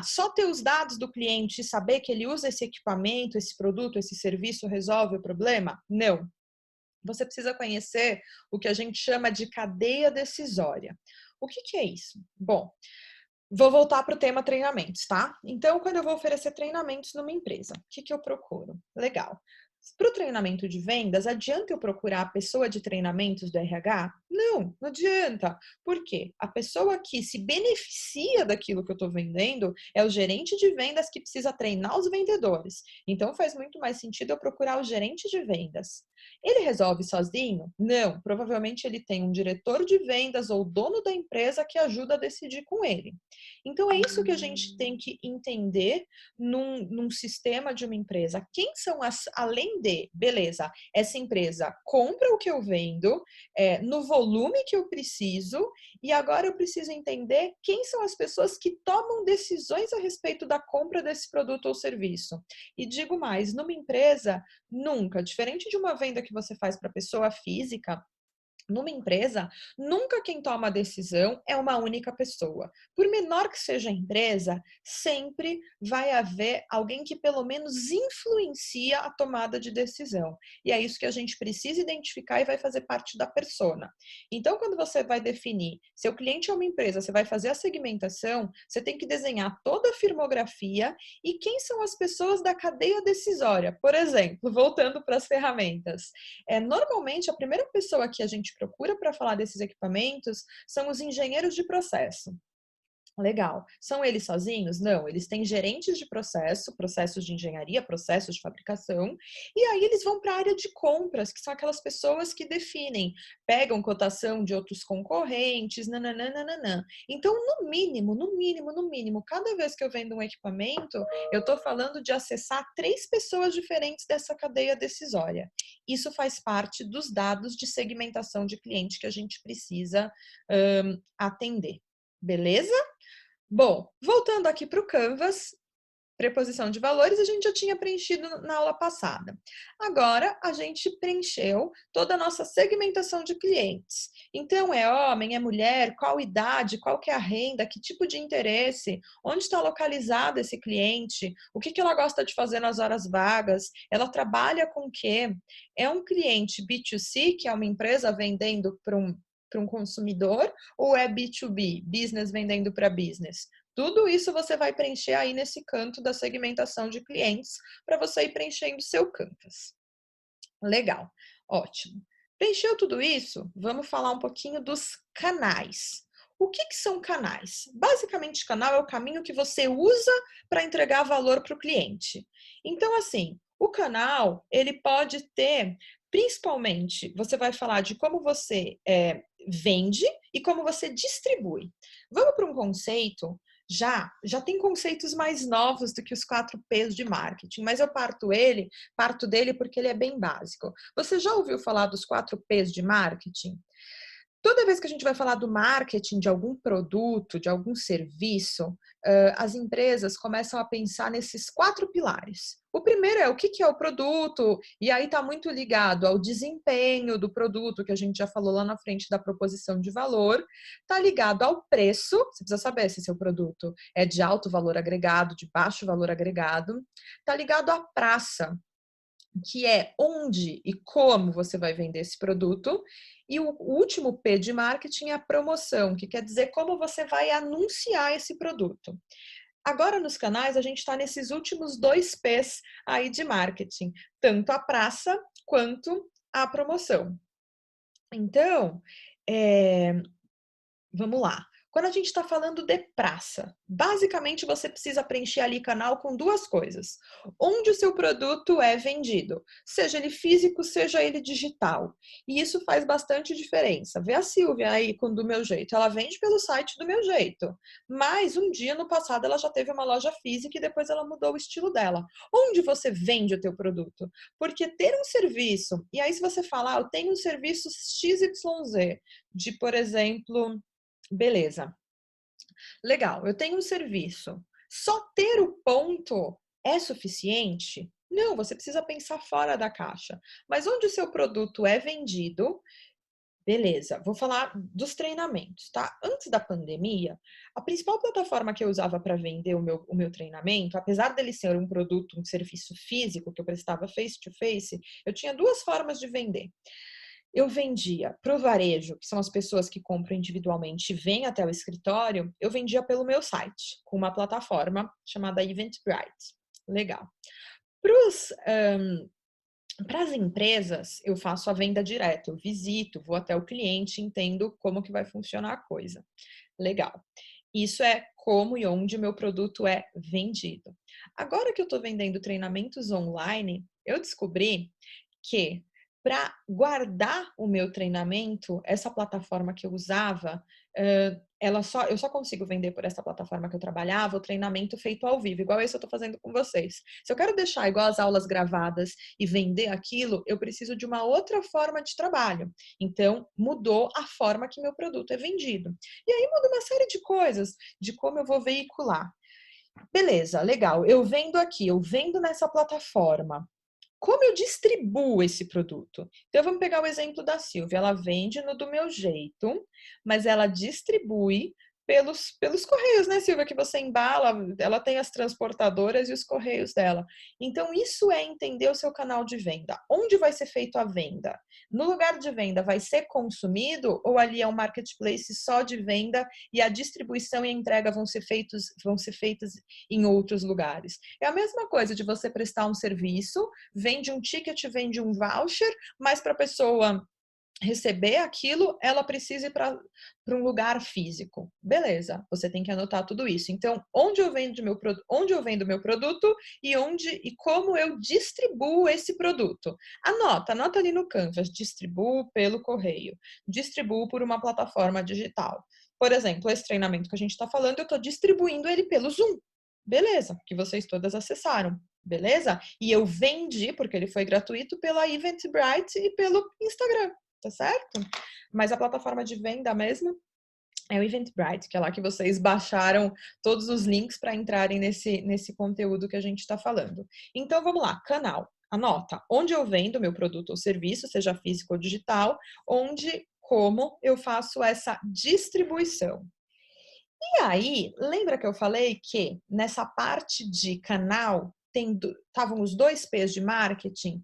só ter os dados do cliente e saber que ele usa esse equipamento, esse produto, esse serviço resolve o problema? Não. Você precisa conhecer o que a gente chama de cadeia decisória. O que é isso? Bom, vou voltar para o tema treinamentos, tá? Então, quando eu vou oferecer treinamentos numa empresa, o que eu procuro? Legal. Para o treinamento de vendas, adianta eu procurar a pessoa de treinamentos do RH? Não adianta. Por quê? A pessoa que se beneficia daquilo que eu estou vendendo é o gerente de vendas que precisa treinar os vendedores. Então, faz muito mais sentido eu procurar o gerente de vendas. Ele resolve sozinho? Não. Provavelmente ele tem um diretor de vendas ou dono da empresa que ajuda a decidir com ele. Então, é isso que a gente tem que entender num sistema de uma empresa. Quem são além de, beleza, essa empresa compra o que eu vendo, no volume que eu preciso, e agora eu preciso entender quem são as pessoas que tomam decisões a respeito da compra desse produto ou serviço. E digo mais, numa empresa, nunca, diferente de uma venda que você faz para pessoa física, numa empresa, nunca quem toma a decisão é uma única pessoa. Por menor que seja a empresa, sempre vai haver alguém que pelo menos influencia a tomada de decisão. E é isso que a gente precisa identificar e vai fazer parte da persona. Então, quando você vai definir, seu cliente é uma empresa, você vai fazer a segmentação, você tem que desenhar toda a firmografia e quem são as pessoas da cadeia decisória. Por exemplo, voltando para as ferramentas. Normalmente, a primeira pessoa que a gente procura para falar desses equipamentos são os engenheiros de processo. Legal. São eles sozinhos? Não, eles têm gerentes de processo, processos de engenharia, processos de fabricação, e aí eles vão para a área de compras, que são aquelas pessoas que definem, pegam cotação de outros concorrentes, nananana. Então, no mínimo, cada vez que eu vendo um equipamento, eu estou falando de acessar 3 pessoas diferentes dessa cadeia decisória. Isso faz parte dos dados de segmentação de cliente que a gente precisa atender. Beleza? Bom, voltando aqui para o Canvas, preposição de valores, a gente já tinha preenchido na aula passada. Agora, a gente preencheu toda a nossa segmentação de clientes. Então, é homem, é mulher, qual idade, qual que é a renda, que tipo de interesse, onde está localizado esse cliente, o que ela gosta de fazer nas horas vagas, ela trabalha com o quê? É um cliente B2C, que é uma empresa vendendo para um consumidor, ou é B2B, business vendendo para business? Tudo isso você vai preencher aí nesse canto da segmentação de clientes para você ir preenchendo seu Canvas. Legal, ótimo. Preencheu tudo isso? Vamos falar um pouquinho dos canais. O que são canais? Basicamente, canal é o caminho que você usa para entregar valor para o cliente. Então, assim, o canal, ele pode ter, principalmente, você vai falar de como você vende e como você distribui. Vamos para um conceito, já tem conceitos mais novos do que os 4 P's de marketing, mas eu parto dele porque ele é bem básico. Você já ouviu falar dos 4 P's de marketing? Toda vez que a gente vai falar do marketing de algum produto, de algum serviço, as empresas começam a pensar nesses 4 pilares. O primeiro é o que é o produto, e aí está muito ligado ao desempenho do produto, que a gente já falou lá na frente da proposição de valor, está ligado ao preço, você precisa saber se seu produto é de alto valor agregado, de baixo valor agregado, está ligado à praça, que é onde e como você vai vender esse produto. E o último P de marketing é a promoção, que quer dizer como você vai anunciar esse produto. Agora, nos canais, a gente está nesses últimos 2 P's aí de marketing, tanto a praça quanto a promoção. Então, vamos lá. Quando a gente está falando de praça, basicamente você precisa preencher ali canal com 2 coisas. Onde o seu produto é vendido, seja ele físico, seja ele digital. E isso faz bastante diferença. Vê a Silvia aí com Do Meu Jeito. Ela vende pelo site Do Meu Jeito. Mas um dia no passado ela já teve uma loja física e depois ela mudou o estilo dela. Onde você vende o teu produto? Porque ter um serviço, e aí se você falar, eu tenho um serviço XYZ, de, por exemplo... Beleza. Legal, eu tenho um serviço. Só ter o ponto é suficiente? Não, você precisa pensar fora da caixa. Mas onde o seu produto é vendido, beleza, vou falar dos treinamentos, tá? Antes da pandemia, a principal plataforma que eu usava para vender o meu treinamento, apesar dele ser um produto, um serviço físico que eu prestava face to face, eu tinha 2 formas de vender. Eu vendia para o varejo, que são as pessoas que compram individualmente e vêm até o escritório, eu vendia pelo meu site, com uma plataforma chamada Eventbrite. Legal. Para as empresas, eu faço a venda direta, eu visito, vou até o cliente, entendo como que vai funcionar a coisa. Legal. Isso é como e onde o meu produto é vendido. Agora que eu estou vendendo treinamentos online, eu descobri que para guardar o meu treinamento, essa plataforma que eu usava, eu só consigo vender por essa plataforma que eu trabalhava o treinamento feito ao vivo, igual esse eu estou fazendo com vocês. Se eu quero deixar igual as aulas gravadas e vender aquilo, eu preciso de uma outra forma de trabalho. Então, mudou a forma que meu produto é vendido. E aí muda uma série de coisas, de como eu vou veicular. Beleza, legal. Eu vendo aqui, eu vendo nessa plataforma. Como eu distribuo esse produto? Então, vamos pegar o exemplo da Silvia. Ela vende no Do Meu Jeito, mas ela distribui pelos correios, né, Silvia? Que você embala, ela tem as transportadoras e os correios dela. Então, isso é entender o seu canal de venda. Onde vai ser feito a venda? No lugar de venda, vai ser consumido ou ali é um marketplace só de venda e a distribuição e a entrega vão ser feitas em outros lugares? É a mesma coisa de você prestar um serviço, vende um ticket, vende um voucher, mas para a pessoa receber aquilo, ela precisa ir para um lugar físico. Beleza, você tem que anotar tudo isso. Então, onde eu vendo meu produto e como eu distribuo esse produto. Anota ali no Canvas, distribuo pelo correio, distribuo por uma plataforma digital. Por exemplo, esse treinamento que a gente está falando, eu estou distribuindo ele pelo Zoom. Beleza, que vocês todas acessaram. Beleza? E eu vendi, porque ele foi gratuito, pela Eventbrite e pelo Instagram. Tá certo? Mas a plataforma de venda mesmo é o Eventbrite, que é lá que vocês baixaram todos os links para entrarem nesse conteúdo que a gente está falando. Então, vamos lá. Canal. Anota. Onde eu vendo meu produto ou serviço, seja físico ou digital, como eu faço essa distribuição. E aí, lembra que eu falei que nessa parte de canal estavam os 2 P's de marketing,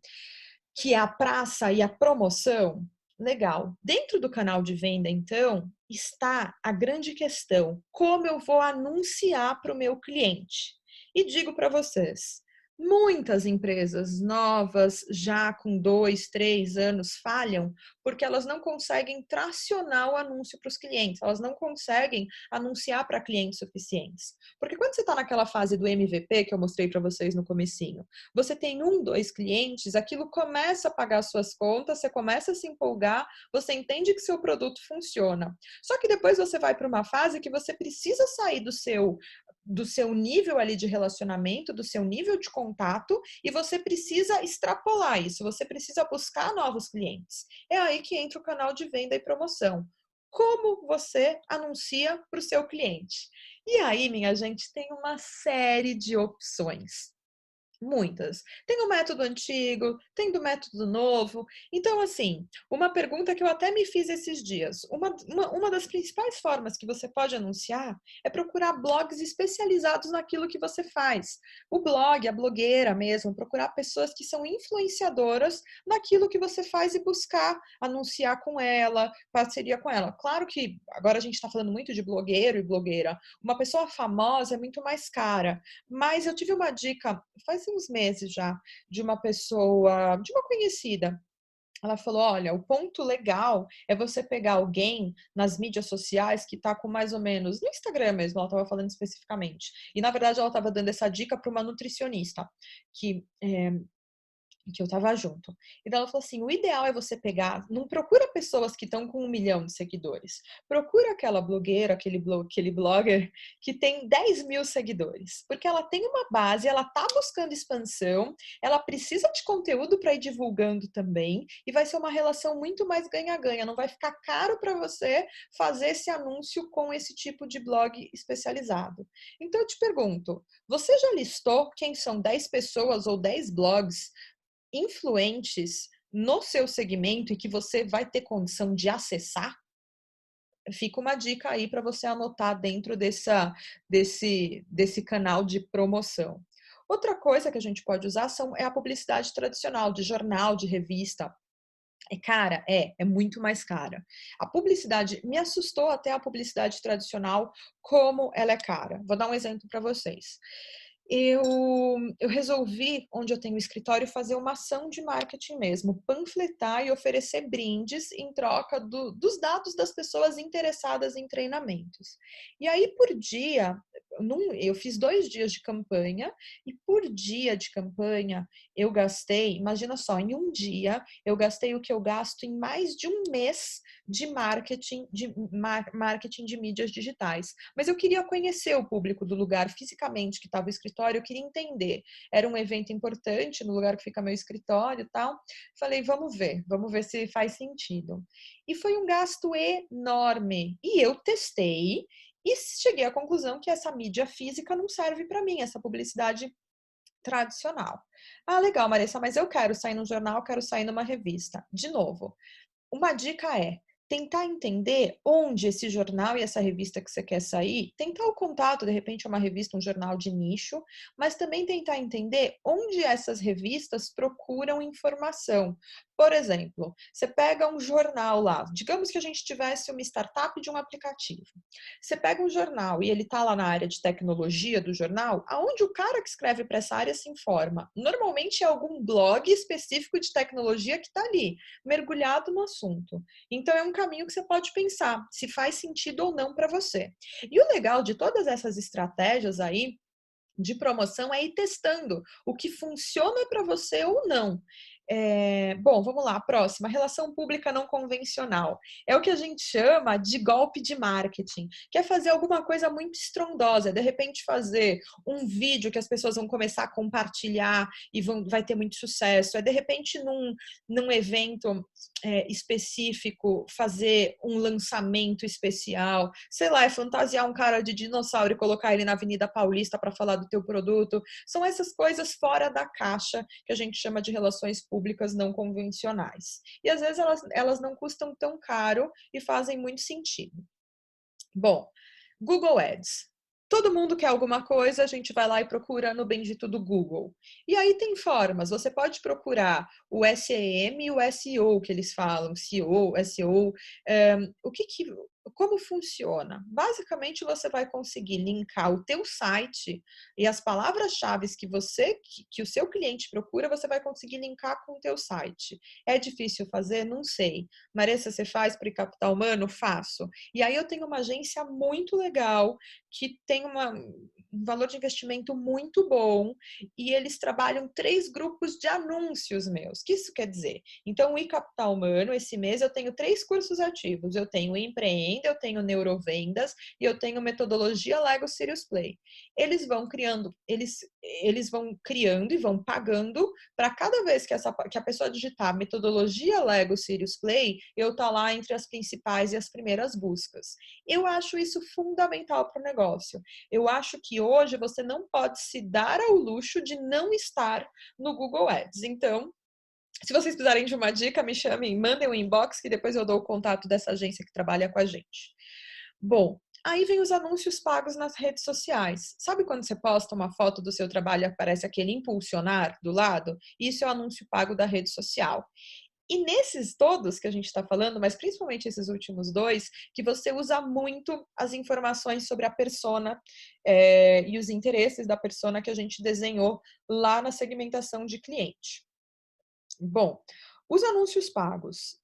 que é a praça e a promoção? Legal. Dentro do canal de venda, então, está a grande questão: como eu vou anunciar para o meu cliente? E digo para vocês, muitas empresas novas, já com 2, 3 anos, falham porque elas não conseguem tracionar o anúncio para os clientes, elas não conseguem anunciar para clientes suficientes. Porque quando você está naquela fase do MVP que eu mostrei para vocês no comecinho, você tem 1, 2 clientes, aquilo começa a pagar suas contas, você começa a se empolgar, você entende que seu produto funciona. Só que depois você vai para uma fase que você precisa sair do seu nível ali de relacionamento, do seu nível de contato, e você precisa extrapolar isso, você precisa buscar novos clientes. É aí que entra o canal de venda e promoção. como você anuncia para o seu cliente. E aí, minha gente, tem uma série de opções. Muitas. Tem o método antigo, tem do método novo. Então, assim, uma pergunta que eu até me fiz esses dias. Uma das principais formas que você pode anunciar é procurar blogs especializados naquilo que você faz. O blog, a blogueira mesmo, procurar pessoas que são influenciadoras naquilo que você faz e buscar anunciar com ela, parceria com ela. Claro que agora a gente está falando muito de blogueiro e blogueira. Uma pessoa famosa é muito mais cara. Mas eu tive uma dica, faz uns meses já, de uma pessoa, de uma conhecida. Ela falou, olha, o ponto legal é você pegar alguém nas mídias sociais que está com mais ou menos, no Instagram mesmo, ela estava falando especificamente. E, na verdade, ela estava dando essa dica para uma nutricionista, que eu tava junto. Então ela falou assim, o ideal é você pegar, não procura pessoas que estão com 1 milhão de seguidores. Procura aquela blogueira, aquele blogger que tem 10 mil seguidores. Porque ela tem uma base, ela tá buscando expansão, ela precisa de conteúdo para ir divulgando também, e vai ser uma relação muito mais ganha-ganha. Não vai ficar caro para você fazer esse anúncio com esse tipo de blog especializado. Então eu te pergunto, você já listou quem são 10 pessoas ou 10 blogs influentes no seu segmento e que você vai ter condição de acessar? Fica uma dica aí para você anotar dentro desse canal de promoção. Outra coisa que a gente pode usar é a publicidade tradicional, de jornal, de revista. É cara? É muito mais cara. A publicidade, me assustou até a publicidade tradicional, como ela é cara. Vou dar um exemplo para vocês. Eu resolvi, onde eu tenho escritório, fazer uma ação de marketing mesmo, panfletar e oferecer brindes em troca dos dados das pessoas interessadas em treinamentos. E aí, por dia, eu fiz 2 dias de campanha, e por dia de campanha eu gastei, imagina só, em um dia eu gastei o que eu gasto em mais de um mês de marketing de mídias digitais. Mas eu queria conhecer o público do lugar fisicamente que estava o escritório, eu queria entender. Era um evento importante no lugar que fica meu escritório e tal. Falei, vamos ver se faz sentido. E foi um gasto enorme. E eu testei e cheguei à conclusão que essa mídia física não serve para mim, essa publicidade tradicional. Ah, legal, Marissa, mas eu quero sair num jornal, quero sair numa revista. De novo, uma dica é tentar entender onde esse jornal e essa revista que você quer sair, tentar o contato, de repente, uma revista, um jornal de nicho, mas também tentar entender onde essas revistas procuram informação. Por exemplo, você pega um jornal lá, digamos que a gente tivesse uma startup de um aplicativo. Você pega um jornal e ele está lá na área de tecnologia do jornal, aonde o cara que escreve para essa área se informa? Normalmente é algum blog específico de tecnologia que está ali, mergulhado no assunto. Então é um caminho que você pode pensar se faz sentido ou não para você. E o legal de todas essas estratégias aí de promoção é ir testando o que funciona para você ou não. Bom, vamos lá, próxima, relação pública não convencional. É o que a gente chama de golpe de marketing, que é fazer alguma coisa muito estrondosa, de repente fazer um vídeo que as pessoas vão começar a compartilhar e vai ter muito sucesso, de repente num evento específico fazer um lançamento especial, sei lá, fantasiar um cara de dinossauro e colocar ele na Avenida Paulista para falar do teu produto. São essas coisas fora da caixa que a gente chama de relações públicas não convencionais. E às vezes elas não custam tão caro e fazem muito sentido. Bom, Google Ads. Todo mundo quer alguma coisa, a gente vai lá e procura no bendito do Google. E aí tem formas, você pode procurar o SEM e o SEO, que eles falam, SEO, como funciona? Basicamente, você vai conseguir linkar o teu site e as palavras-chave que o seu cliente procura, você vai conseguir linkar com o teu site. É difícil fazer? Não sei. Marissa, você faz para o Capital Humano? Faço. E aí eu tenho uma agência muito legal que tem um valor de investimento muito bom e eles trabalham 3 grupos de anúncios meus. O que isso quer dizer? Então, o eCapital Humano, esse mês eu tenho 3 cursos ativos. Eu tenho Empreenda, eu tenho Neurovendas e eu tenho Metodologia Lego Serious Play. Eles vão criando, eles eles vão criando e vão pagando para cada vez que a pessoa digitar metodologia Lego Serious Play, eu tá lá entre as principais e as primeiras buscas. Eu acho isso fundamental para o negócio. Eu acho que hoje você não pode se dar ao luxo de não estar no Google Ads. Então, se vocês precisarem de uma dica, me chamem, mandem um inbox que depois eu dou o contato dessa agência que trabalha com a gente. Bom, aí vem os anúncios pagos nas redes sociais. Sabe quando você posta uma foto do seu trabalho e aparece aquele impulsionar do lado? Isso é o anúncio pago da rede social. E nesses todos que a gente está falando, mas principalmente esses últimos dois, que você usa muito as informações sobre a persona e os interesses da persona que a gente desenhou lá na segmentação de cliente. Bom, os anúncios pagos,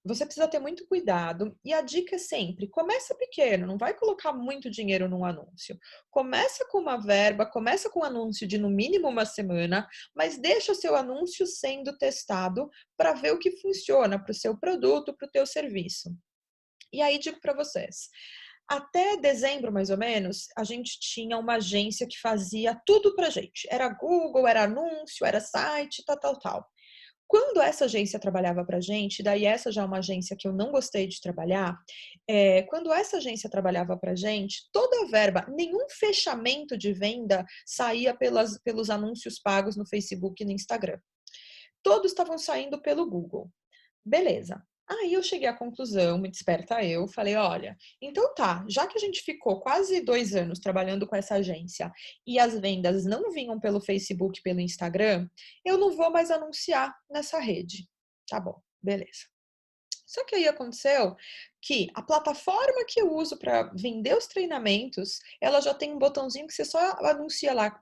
você precisa ter muito cuidado e a dica é sempre, começa pequeno, não vai colocar muito dinheiro num anúncio. Começa com uma verba, começa com um anúncio de no mínimo uma semana, mas deixa seu anúncio sendo testado para ver o que funciona para o seu produto, para o teu serviço. E aí digo para vocês, até dezembro, mais ou menos, a gente tinha uma agência que fazia tudo pra gente. Era Google, era anúncio, era site, tal. Quando essa agência trabalhava pra gente, daí essa já é uma agência que eu não gostei de trabalhar, quando essa agência trabalhava pra gente, toda a verba, nenhum fechamento de venda saía pelos anúncios pagos no Facebook e no Instagram. Todos estavam saindo pelo Google. Beleza. Aí eu cheguei à conclusão, me desperta eu, falei, olha, então tá, já que a gente ficou quase 2 anos trabalhando com essa agência e as vendas não vinham pelo Facebook, pelo Instagram, eu não vou mais anunciar nessa rede. Tá bom, beleza. Só que aí aconteceu que a plataforma que eu uso para vender os treinamentos, ela já tem um botãozinho que você só anuncia lá,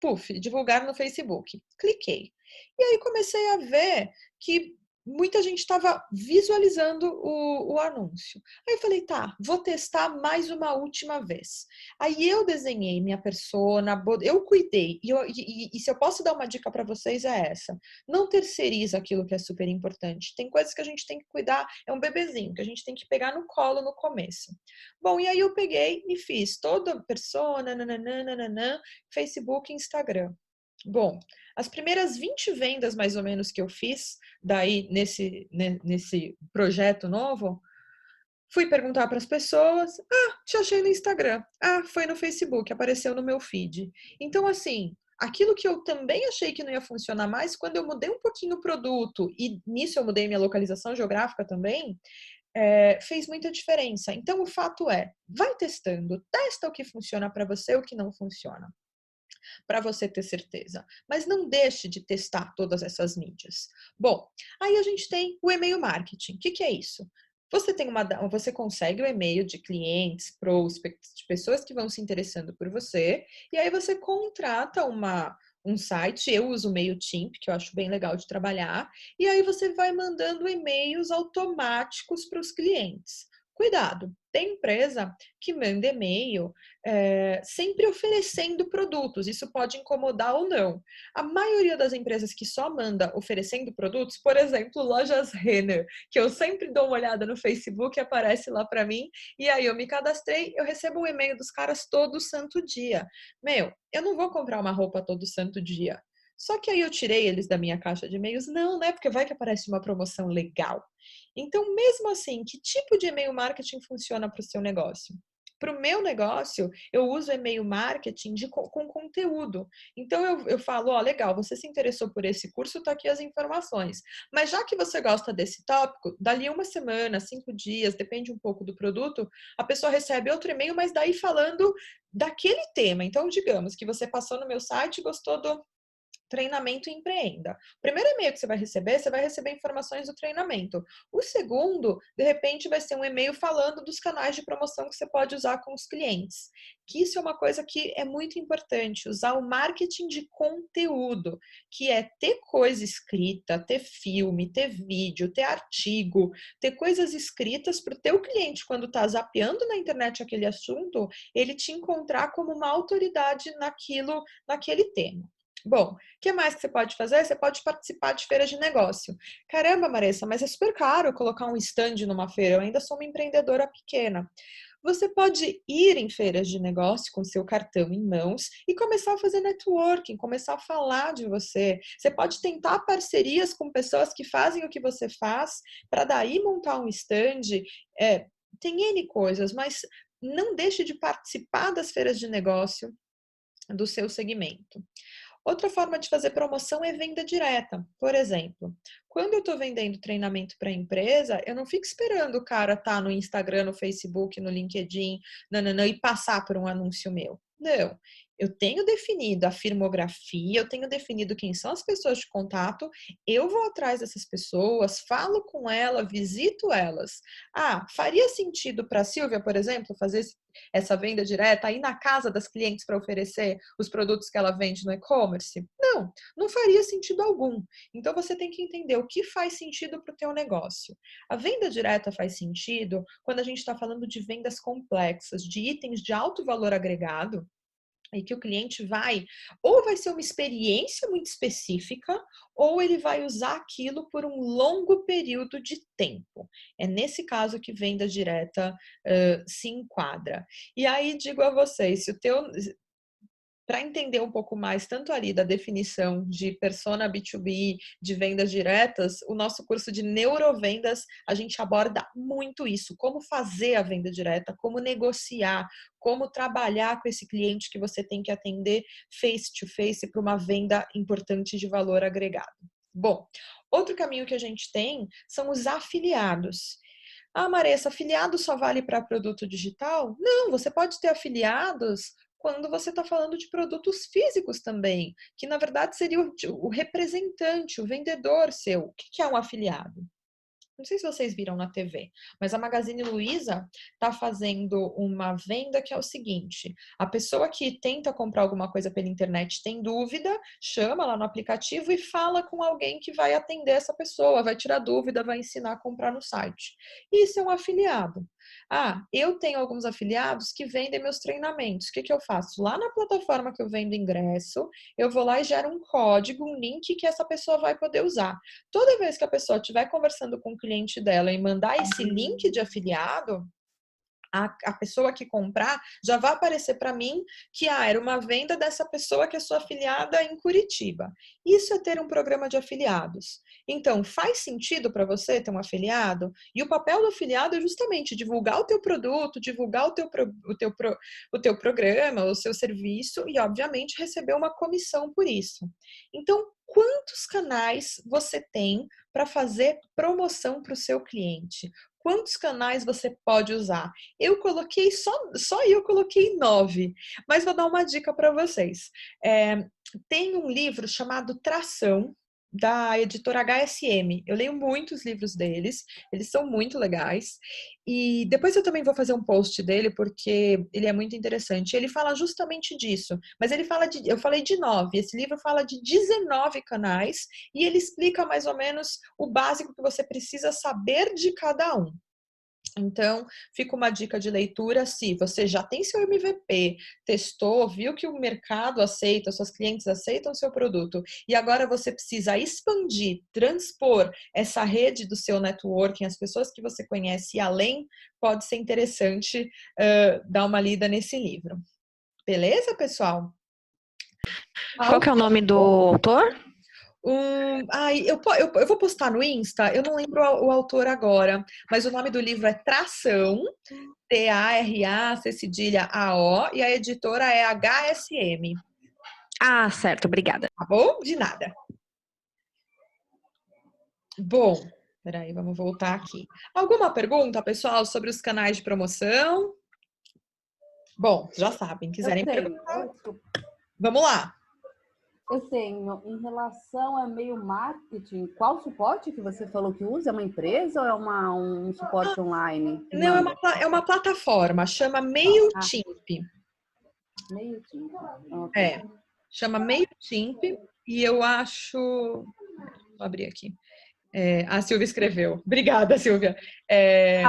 puf, divulgar no Facebook. Cliquei. E aí comecei a ver que muita gente estava visualizando o anúncio. Aí eu falei, tá, vou testar mais uma última vez. Aí eu desenhei minha persona, eu cuidei. E se eu posso dar uma dica para vocês é essa. Não terceiriza aquilo que é super importante. Tem coisas que a gente tem que cuidar, é um bebezinho, que a gente tem que pegar no colo no começo. Bom, e aí eu peguei e fiz toda a persona, nananana, Facebook e Instagram. Bom, as primeiras 20 vendas, mais ou menos, que eu fiz, daí nesse projeto novo, fui perguntar para as pessoas, te achei no Instagram, foi no Facebook, apareceu no meu feed. Então, assim, aquilo que eu também achei que não ia funcionar mais, quando eu mudei um pouquinho o produto, e nisso eu mudei minha localização geográfica também, fez muita diferença. Então, o fato é, vai testando, testa o que funciona para você, o que não funciona, para você ter certeza. Mas não deixe de testar todas essas mídias. Bom, aí a gente tem o e-mail marketing. O que é isso? Você consegue o e-mail de clientes, prospects, de pessoas que vão se interessando por você, e aí você contrata um site, eu uso o MailChimp, que eu acho bem legal de trabalhar, e aí você vai mandando e-mails automáticos para os clientes. Cuidado, tem empresa que manda e-mail sempre oferecendo produtos, isso pode incomodar ou não. A maioria das empresas que só manda oferecendo produtos, por exemplo, lojas Renner, que eu sempre dou uma olhada no Facebook, aparece lá para mim, e aí eu me cadastrei, eu recebo um e-mail dos caras todo santo dia. Meu, eu não vou comprar uma roupa todo santo dia. Só que aí eu tirei eles da minha caixa de e-mails? Não, né? Porque vai que aparece uma promoção legal. Então, mesmo assim, que tipo de e-mail marketing funciona para o seu negócio? Para o meu negócio, eu uso e-mail marketing com conteúdo. Então, eu falo, legal, você se interessou por esse curso, tá aqui as informações. Mas já que você gosta desse tópico, dali uma semana, 5 dias, depende um pouco do produto, a pessoa recebe outro e-mail, mas daí falando daquele tema. Então, digamos que você passou no meu site e gostou do treinamento Empreenda. O primeiro e-mail que você vai receber informações do treinamento. O segundo, de repente, vai ser um e-mail falando dos canais de promoção que você pode usar com os clientes. Que isso é uma coisa que é muito importante, usar o marketing de conteúdo, que é ter coisa escrita, ter filme, ter vídeo, ter artigo, ter coisas escritas para o teu cliente, quando está zapeando na internet aquele assunto, ele te encontrar como uma autoridade naquele tema. Bom, o que mais que você pode fazer? Você pode participar de feiras de negócio. Caramba, Marissa, mas é super caro colocar um stand numa feira. Eu ainda sou uma empreendedora pequena. Você pode ir em feiras de negócio com seu cartão em mãos e começar a fazer networking, começar a falar de você. Você pode tentar parcerias com pessoas que fazem o que você faz, para daí montar um stand. Tem N coisas, mas não deixe de participar das feiras de negócio do seu segmento. Outra forma de fazer promoção é venda direta. Por exemplo, quando eu estou vendendo treinamento para a empresa, eu não fico esperando o cara estar no Instagram, no Facebook, no LinkedIn, e passar por um anúncio meu. Não. Eu tenho definido a firmografia, eu tenho definido quem são as pessoas de contato, eu vou atrás dessas pessoas, falo com elas, visito elas. Faria sentido para a Silvia, por exemplo, fazer essa venda direta aí na casa das clientes para oferecer os produtos que ela vende no e-commerce? Não, não faria sentido algum. Então você tem que entender o que faz sentido para o teu negócio. A venda direta faz sentido quando a gente está falando de vendas complexas, de itens de alto valor agregado, e que o cliente ou vai ser uma experiência muito específica, ou ele vai usar aquilo por um longo período de tempo. É nesse caso que venda direta se enquadra. E aí digo a vocês, para entender um pouco mais, tanto ali da definição de persona B2B, de vendas diretas, o nosso curso de neurovendas, a gente aborda muito isso, como fazer a venda direta, como negociar, como trabalhar com esse cliente que você tem que atender face to face para uma venda importante de valor agregado. Bom, outro caminho que a gente tem são os afiliados. Maressa, afiliado só vale para produto digital? Não, você pode ter afiliados quando você está falando de produtos físicos também, que na verdade seria o representante, o vendedor seu. O que é um afiliado? Não sei se vocês viram na TV, mas a Magazine Luiza está fazendo uma venda que é o seguinte: a pessoa que tenta comprar alguma coisa pela internet tem dúvida, chama lá no aplicativo e fala com alguém que vai atender essa pessoa, vai tirar dúvida, vai ensinar a comprar no site. Isso é um afiliado. Eu tenho alguns afiliados que vendem meus treinamentos. O que eu faço? Lá na plataforma que eu vendo ingresso, eu vou lá e gero um código, um link que essa pessoa vai poder usar. Toda vez que a pessoa estiver conversando com o cliente dela e mandar esse link de afiliado, a pessoa que comprar já vai aparecer para mim que era uma venda dessa pessoa que é sua afiliada em Curitiba. Isso é ter um programa de afiliados. Então, faz sentido para você ter um afiliado? E o papel do afiliado é justamente divulgar o teu produto, divulgar o teu programa, o seu serviço e, obviamente, receber uma comissão por isso. Então, quantos canais você tem para fazer promoção para o seu cliente? Quantos canais você pode usar? Eu coloquei eu coloquei 9, mas vou dar uma dica para vocês. Tem um livro chamado Tração, da editora HSM. Eu leio muitos livros deles, eles são muito legais. E depois eu também vou fazer um post dele, porque ele é muito interessante. Ele fala justamente disso, mas eu falei de 9, esse livro fala de 19 canais, e ele explica mais ou menos o básico que você precisa saber de cada um. Então, fica uma dica de leitura: se você já tem seu MVP, testou, viu que o mercado aceita, seus clientes aceitam o seu produto, e agora você precisa expandir, transpor essa rede do seu networking, as pessoas que você conhece e além, pode ser interessante dar uma lida nesse livro. Beleza, pessoal? Qual que é o nome do autor? Eu vou postar no Insta, eu não lembro o autor agora, mas o nome do livro é Tração, T-A-R-A, C cedilha A-O, e a editora é HSM. Certo, obrigada. Tá bom? De nada. Bom, peraí, vamos voltar aqui. Alguma pergunta, pessoal, sobre os canais de promoção? Bom, já sabem, quiserem perguntar. Vamos lá. Eu tenho, em relação a e-mail marketing, qual suporte que você falou que usa? É uma empresa ou é um suporte online? Não, é uma plataforma, chama MailChimp. MailChimp. Okay. Chama MailChimp e eu acho... Vou abrir aqui. A Silvia escreveu. Obrigada, Silvia.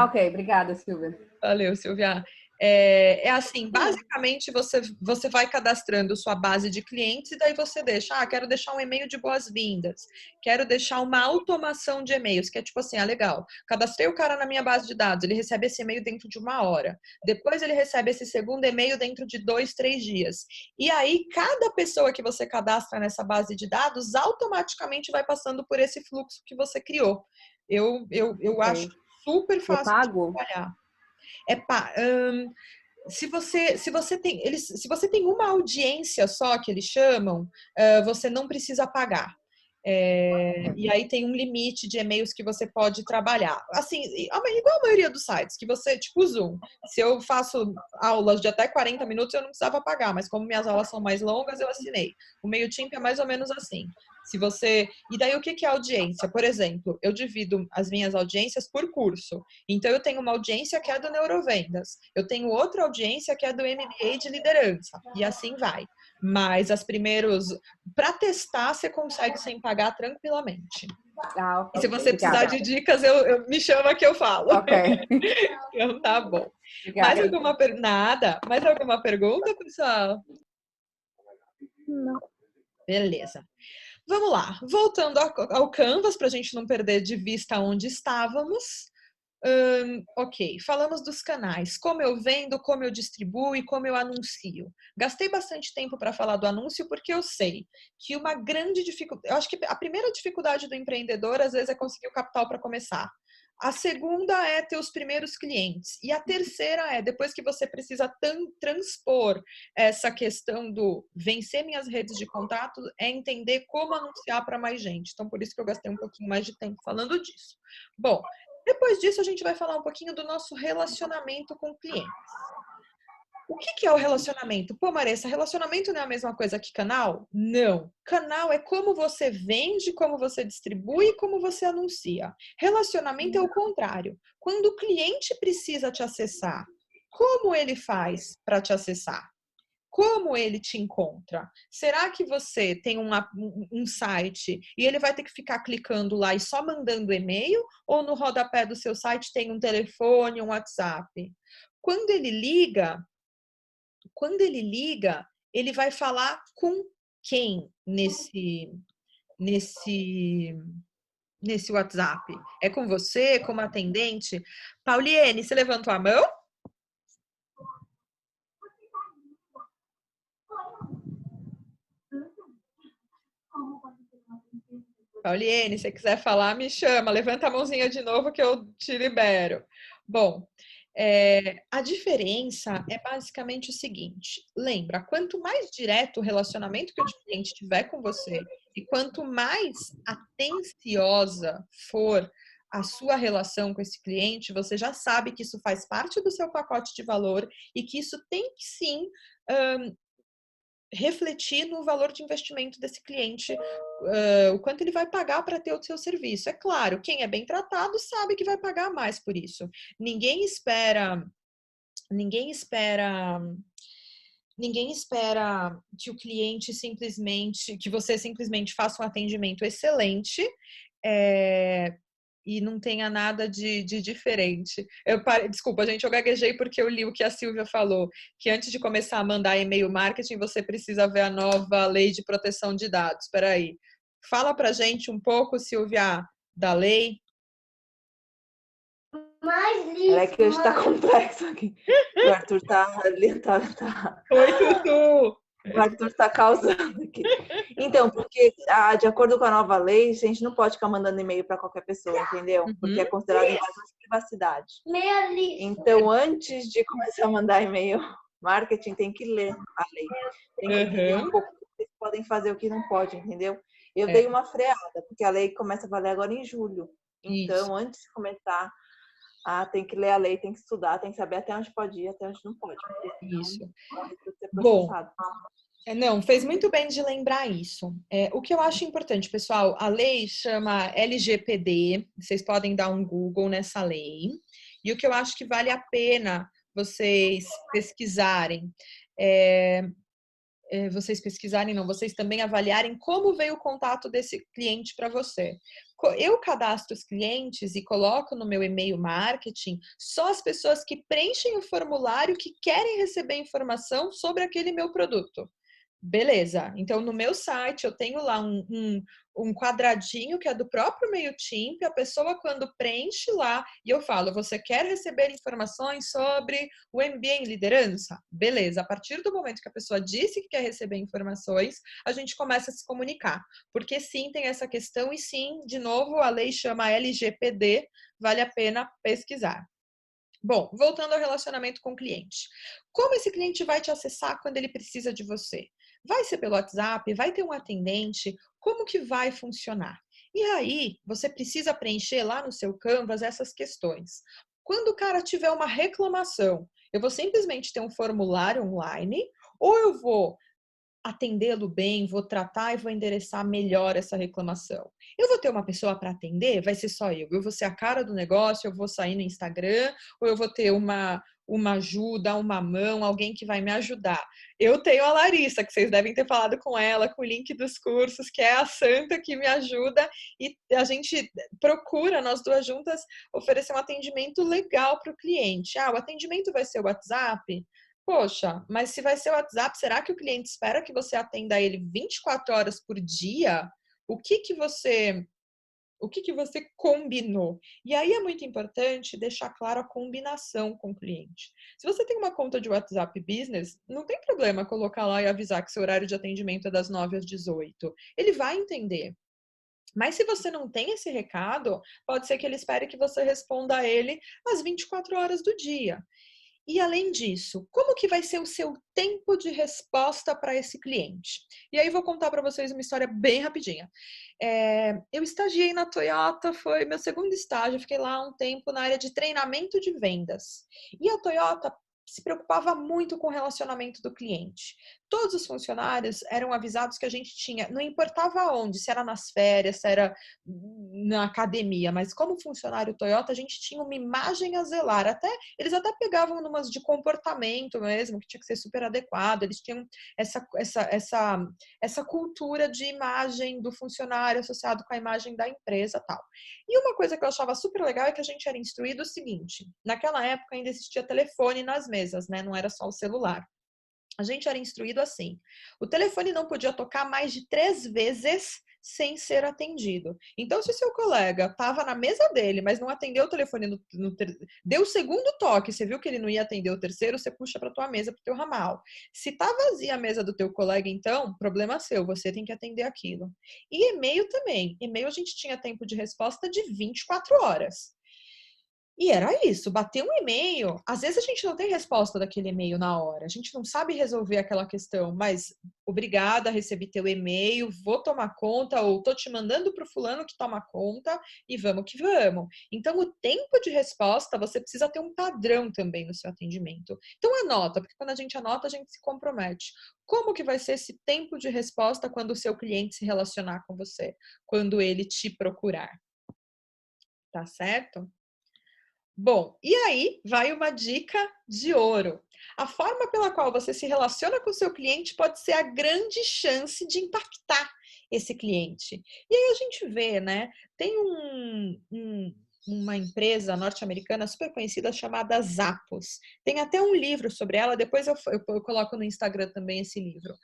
Ok, obrigada, Silvia. Valeu, Silvia. É assim, basicamente você vai cadastrando sua base de clientes e daí você deixa, quero deixar um e-mail de boas-vindas, quero deixar uma automação de e-mails, que é tipo assim, legal, cadastrei o cara na minha base de dados, ele recebe esse e-mail dentro de 1 hora, depois ele recebe esse segundo e-mail dentro de 2, 3 dias. E aí, cada pessoa que você cadastra nessa base de dados automaticamente vai passando por esse fluxo que você criou. Eu acho super É fácil de pago? trabalhar. Se você tem uma audiência só que eles chamam, você não precisa pagar. E aí tem um limite de e-mails que você pode trabalhar. Assim, igual a maioria dos sites, que você, tipo o Zoom. Se eu faço aulas de até 40 minutos, eu não precisava pagar, mas como minhas aulas são mais longas, eu assinei. O MailChimp é mais ou menos assim. E daí o que é audiência? Por exemplo, eu divido as minhas audiências por curso. Então, eu tenho uma audiência que é do Neurovendas. Eu tenho outra audiência que é do MBA de liderança. E assim vai. Mas para testar, você consegue sem pagar tranquilamente. E se você precisar de dicas, me chama que eu falo. Ok. Então, tá bom. Obrigada. Mais alguma pergunta, pessoal? Não. Beleza. Vamos lá. Voltando ao Canvas, para a gente não perder de vista onde estávamos. Ok, falamos dos canais, como eu vendo, como eu distribuo e como eu anuncio. Gastei bastante tempo para falar do anúncio porque eu sei que uma grande dificuldade, eu acho que a primeira dificuldade do empreendedor às vezes é conseguir o capital para começar. A segunda é ter os primeiros clientes. E a terceira é, depois que você precisa transpor essa questão do vencer minhas redes de contato, é entender como anunciar para mais gente. Então, por isso que eu gastei um pouquinho mais de tempo falando disso. Bom, depois disso, a gente vai falar um pouquinho do nosso relacionamento com clientes. O que é o relacionamento? Pô, Maressa, relacionamento não é a mesma coisa que canal? Não. Canal é como você vende, como você distribui e como você anuncia. Relacionamento é o contrário. Quando o cliente precisa te acessar, como ele faz para te acessar? Como ele te encontra? Será que você tem um site e ele vai ter que ficar clicando lá e só mandando e-mail? Ou no rodapé do seu site tem um telefone, um WhatsApp? Quando ele liga, ele vai falar com quem nesse WhatsApp? É com você, como atendente? Pauliene, você levantou a mão? Pauliene, se você quiser falar, me chama. Levanta a mãozinha de novo que eu te libero. Bom, a diferença é basicamente o seguinte. Lembra, quanto mais direto o relacionamento que o cliente tiver com você e quanto mais atenciosa for a sua relação com esse cliente, você já sabe que isso faz parte do seu pacote de valor e que isso tem que sim refletir no valor de investimento desse cliente, o quanto ele vai pagar para ter o seu serviço. É claro, quem é bem tratado sabe que vai pagar mais por isso. Ninguém espera que o cliente que você simplesmente faça um atendimento excelente, e não tenha nada de diferente. Desculpa, gente, eu gaguejei porque eu li o que a Silvia falou, que antes de começar a mandar e-mail marketing, você precisa ver a nova lei de proteção de dados. Espera aí. Fala pra gente um pouco, Silvia, da lei. É que hoje tá complexo aqui. O Arthur tá. Oi, Tutu! O Arthur tá causando aqui. Então, porque de acordo com a nova lei, a gente não pode ficar mandando e-mail para qualquer pessoa, entendeu? Porque é considerado invasão de privacidade. Então, antes de começar a mandar e-mail, marketing tem que ler a lei. Tem que entender um pouco o que vocês podem fazer, o que não pode, entendeu? Eu dei uma freada, porque a lei começa a valer agora em julho. Então, antes de começar, tem que ler a lei, tem que estudar, tem que saber até onde pode ir, até onde não pode. Isso. Bom, não, fez muito bem de lembrar isso. O que eu acho importante, pessoal, a lei chama LGPD, vocês podem dar um Google nessa lei, e o que eu acho que vale a pena vocês pesquisarem vocês pesquisarem, não, vocês também avaliarem como veio o contato desse cliente para você. Eu cadastro os clientes e coloco no meu e-mail marketing só as pessoas que preenchem o formulário que querem receber informação sobre aquele meu produto. Beleza, então no meu site eu tenho lá um quadradinho que é do próprio MailChimp, a pessoa quando preenche lá e eu falo, você quer receber informações sobre o MBA em liderança? Beleza, a partir do momento que a pessoa disse que quer receber informações, a gente começa a se comunicar, porque sim, tem essa questão e sim, de novo, a lei chama LGPD, vale a pena pesquisar. Bom, voltando ao relacionamento com o cliente. Como esse cliente vai te acessar quando ele precisa de você? Vai ser pelo WhatsApp? Vai ter um atendente? Como que vai funcionar? E aí, você precisa preencher lá no seu Canvas essas questões. Quando o cara tiver uma reclamação, eu vou simplesmente ter um formulário online ou eu vou atendê-lo bem, vou tratar e vou endereçar melhor essa reclamação. Eu vou ter uma pessoa para atender? Vai ser só eu. Eu vou ser a cara do negócio, eu vou sair no Instagram, ou eu vou ter uma ajuda, uma mão, alguém que vai me ajudar. Eu tenho a Larissa, que vocês devem ter falado com ela, com o link dos cursos, que é a santa que me ajuda, e a gente procura, nós duas juntas, oferecer um atendimento legal para o cliente. O atendimento vai ser o WhatsApp? Poxa, mas se vai ser o WhatsApp, será que o cliente espera que você atenda ele 24 horas por dia? O que você combinou? E aí é muito importante deixar claro a combinação com o cliente. Se você tem uma conta de WhatsApp Business, não tem problema colocar lá e avisar que seu horário de atendimento é das 9 às 18. Ele vai entender. Mas se você não tem esse recado, pode ser que ele espere que você responda a ele às 24 horas do dia. E além disso, como que vai ser o seu tempo de resposta para esse cliente? E aí vou contar para vocês uma história bem rapidinha. Eu estagiei na Toyota, foi meu segundo estágio, fiquei lá um tempo na área de treinamento de vendas. E a Toyota se preocupava muito com o relacionamento do cliente. Todos os funcionários eram avisados que a gente tinha, não importava onde, se era nas férias, se era na academia, mas como funcionário Toyota, a gente tinha uma imagem a zelar. Eles até pegavam numas de comportamento mesmo, que tinha que ser super adequado, eles tinham essa cultura de imagem do funcionário associado com a imagem da empresa e tal. E uma coisa que eu achava super legal é que a gente era instruído o seguinte, naquela época ainda existia telefone nas mesas, né? Não era só o celular. A gente era instruído assim, o telefone não podia tocar mais de 3 vezes sem ser atendido. Então, se o seu colega estava na mesa dele, mas não atendeu o telefone, deu o segundo toque, você viu que ele não ia atender o terceiro, você puxa para tua mesa, para o teu ramal. Se está vazia a mesa do teu colega, então, problema seu, você tem que atender aquilo. E e-mail também. E-mail a gente tinha tempo de resposta de 24 horas. E era isso, bater um e-mail, às vezes a gente não tem resposta daquele e-mail na hora, a gente não sabe resolver aquela questão, mas obrigada, recebi teu e-mail, vou tomar conta, ou tô te mandando pro fulano que toma conta, e vamos que vamos. Então, o tempo de resposta, você precisa ter um padrão também no seu atendimento. Então, anota, porque quando a gente anota, a gente se compromete. Como que vai ser esse tempo de resposta quando o seu cliente se relacionar com você? Quando ele te procurar? Tá certo? Bom, e aí vai uma dica de ouro. A forma pela qual você se relaciona com o seu cliente pode ser a grande chance de impactar esse cliente. E aí a gente vê, né? Tem uma empresa norte-americana super conhecida chamada Zappos. Tem até um livro sobre ela, depois eu coloco no Instagram também esse livro.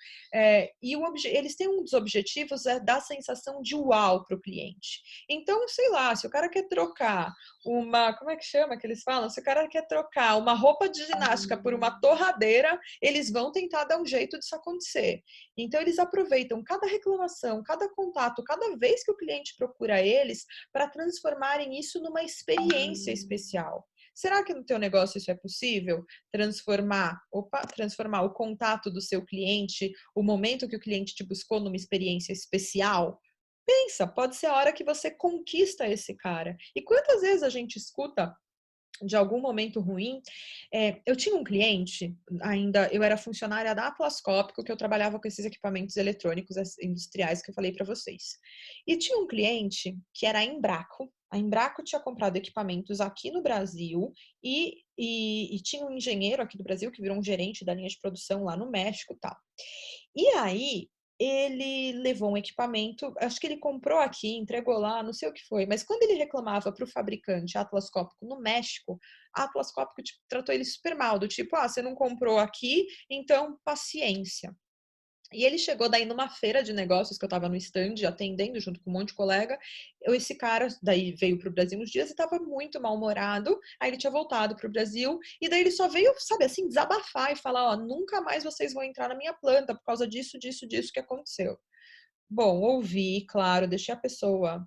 Eles têm um dos objetivos é dar a sensação de uau para o cliente. Então, sei lá, se o cara quer trocar como é que chama que eles falam? Se o cara quer trocar uma roupa de ginástica por uma torradeira, eles vão tentar dar um jeito disso acontecer. Então, eles aproveitam cada reclamação, cada contato, cada vez que o cliente procura eles, para transformarem isso numa experiência especial. Será que no teu negócio isso é possível? Transformar o contato do seu cliente, o momento que o cliente te buscou numa experiência especial? Pensa, pode ser a hora que você conquista esse cara. E quantas vezes a gente escuta de algum momento ruim? Eu tinha um cliente, eu era funcionária da Atlas Copco, que eu trabalhava com esses equipamentos eletrônicos industriais que eu falei para vocês. E tinha um cliente que era a Embraco, A Embraco tinha comprado equipamentos aqui no Brasil e tinha um engenheiro aqui do Brasil que virou um gerente da linha de produção lá no México e tal. E aí, ele levou um equipamento, acho que ele comprou aqui, entregou lá, não sei o que foi, mas quando ele reclamava para o fabricante Atlas Copco no México, a Atlas Copco tipo, tratou ele super mal, do tipo, você não comprou aqui, então paciência. E ele chegou daí numa feira de negócios que eu estava no stand atendendo junto com um monte de colega. Esse cara daí veio para o Brasil uns dias e estava muito mal-humorado. Aí ele tinha voltado para o Brasil e daí ele só veio, sabe, assim, desabafar e falar, nunca mais vocês vão entrar na minha planta por causa disso que aconteceu. Bom, ouvi, claro, deixei a pessoa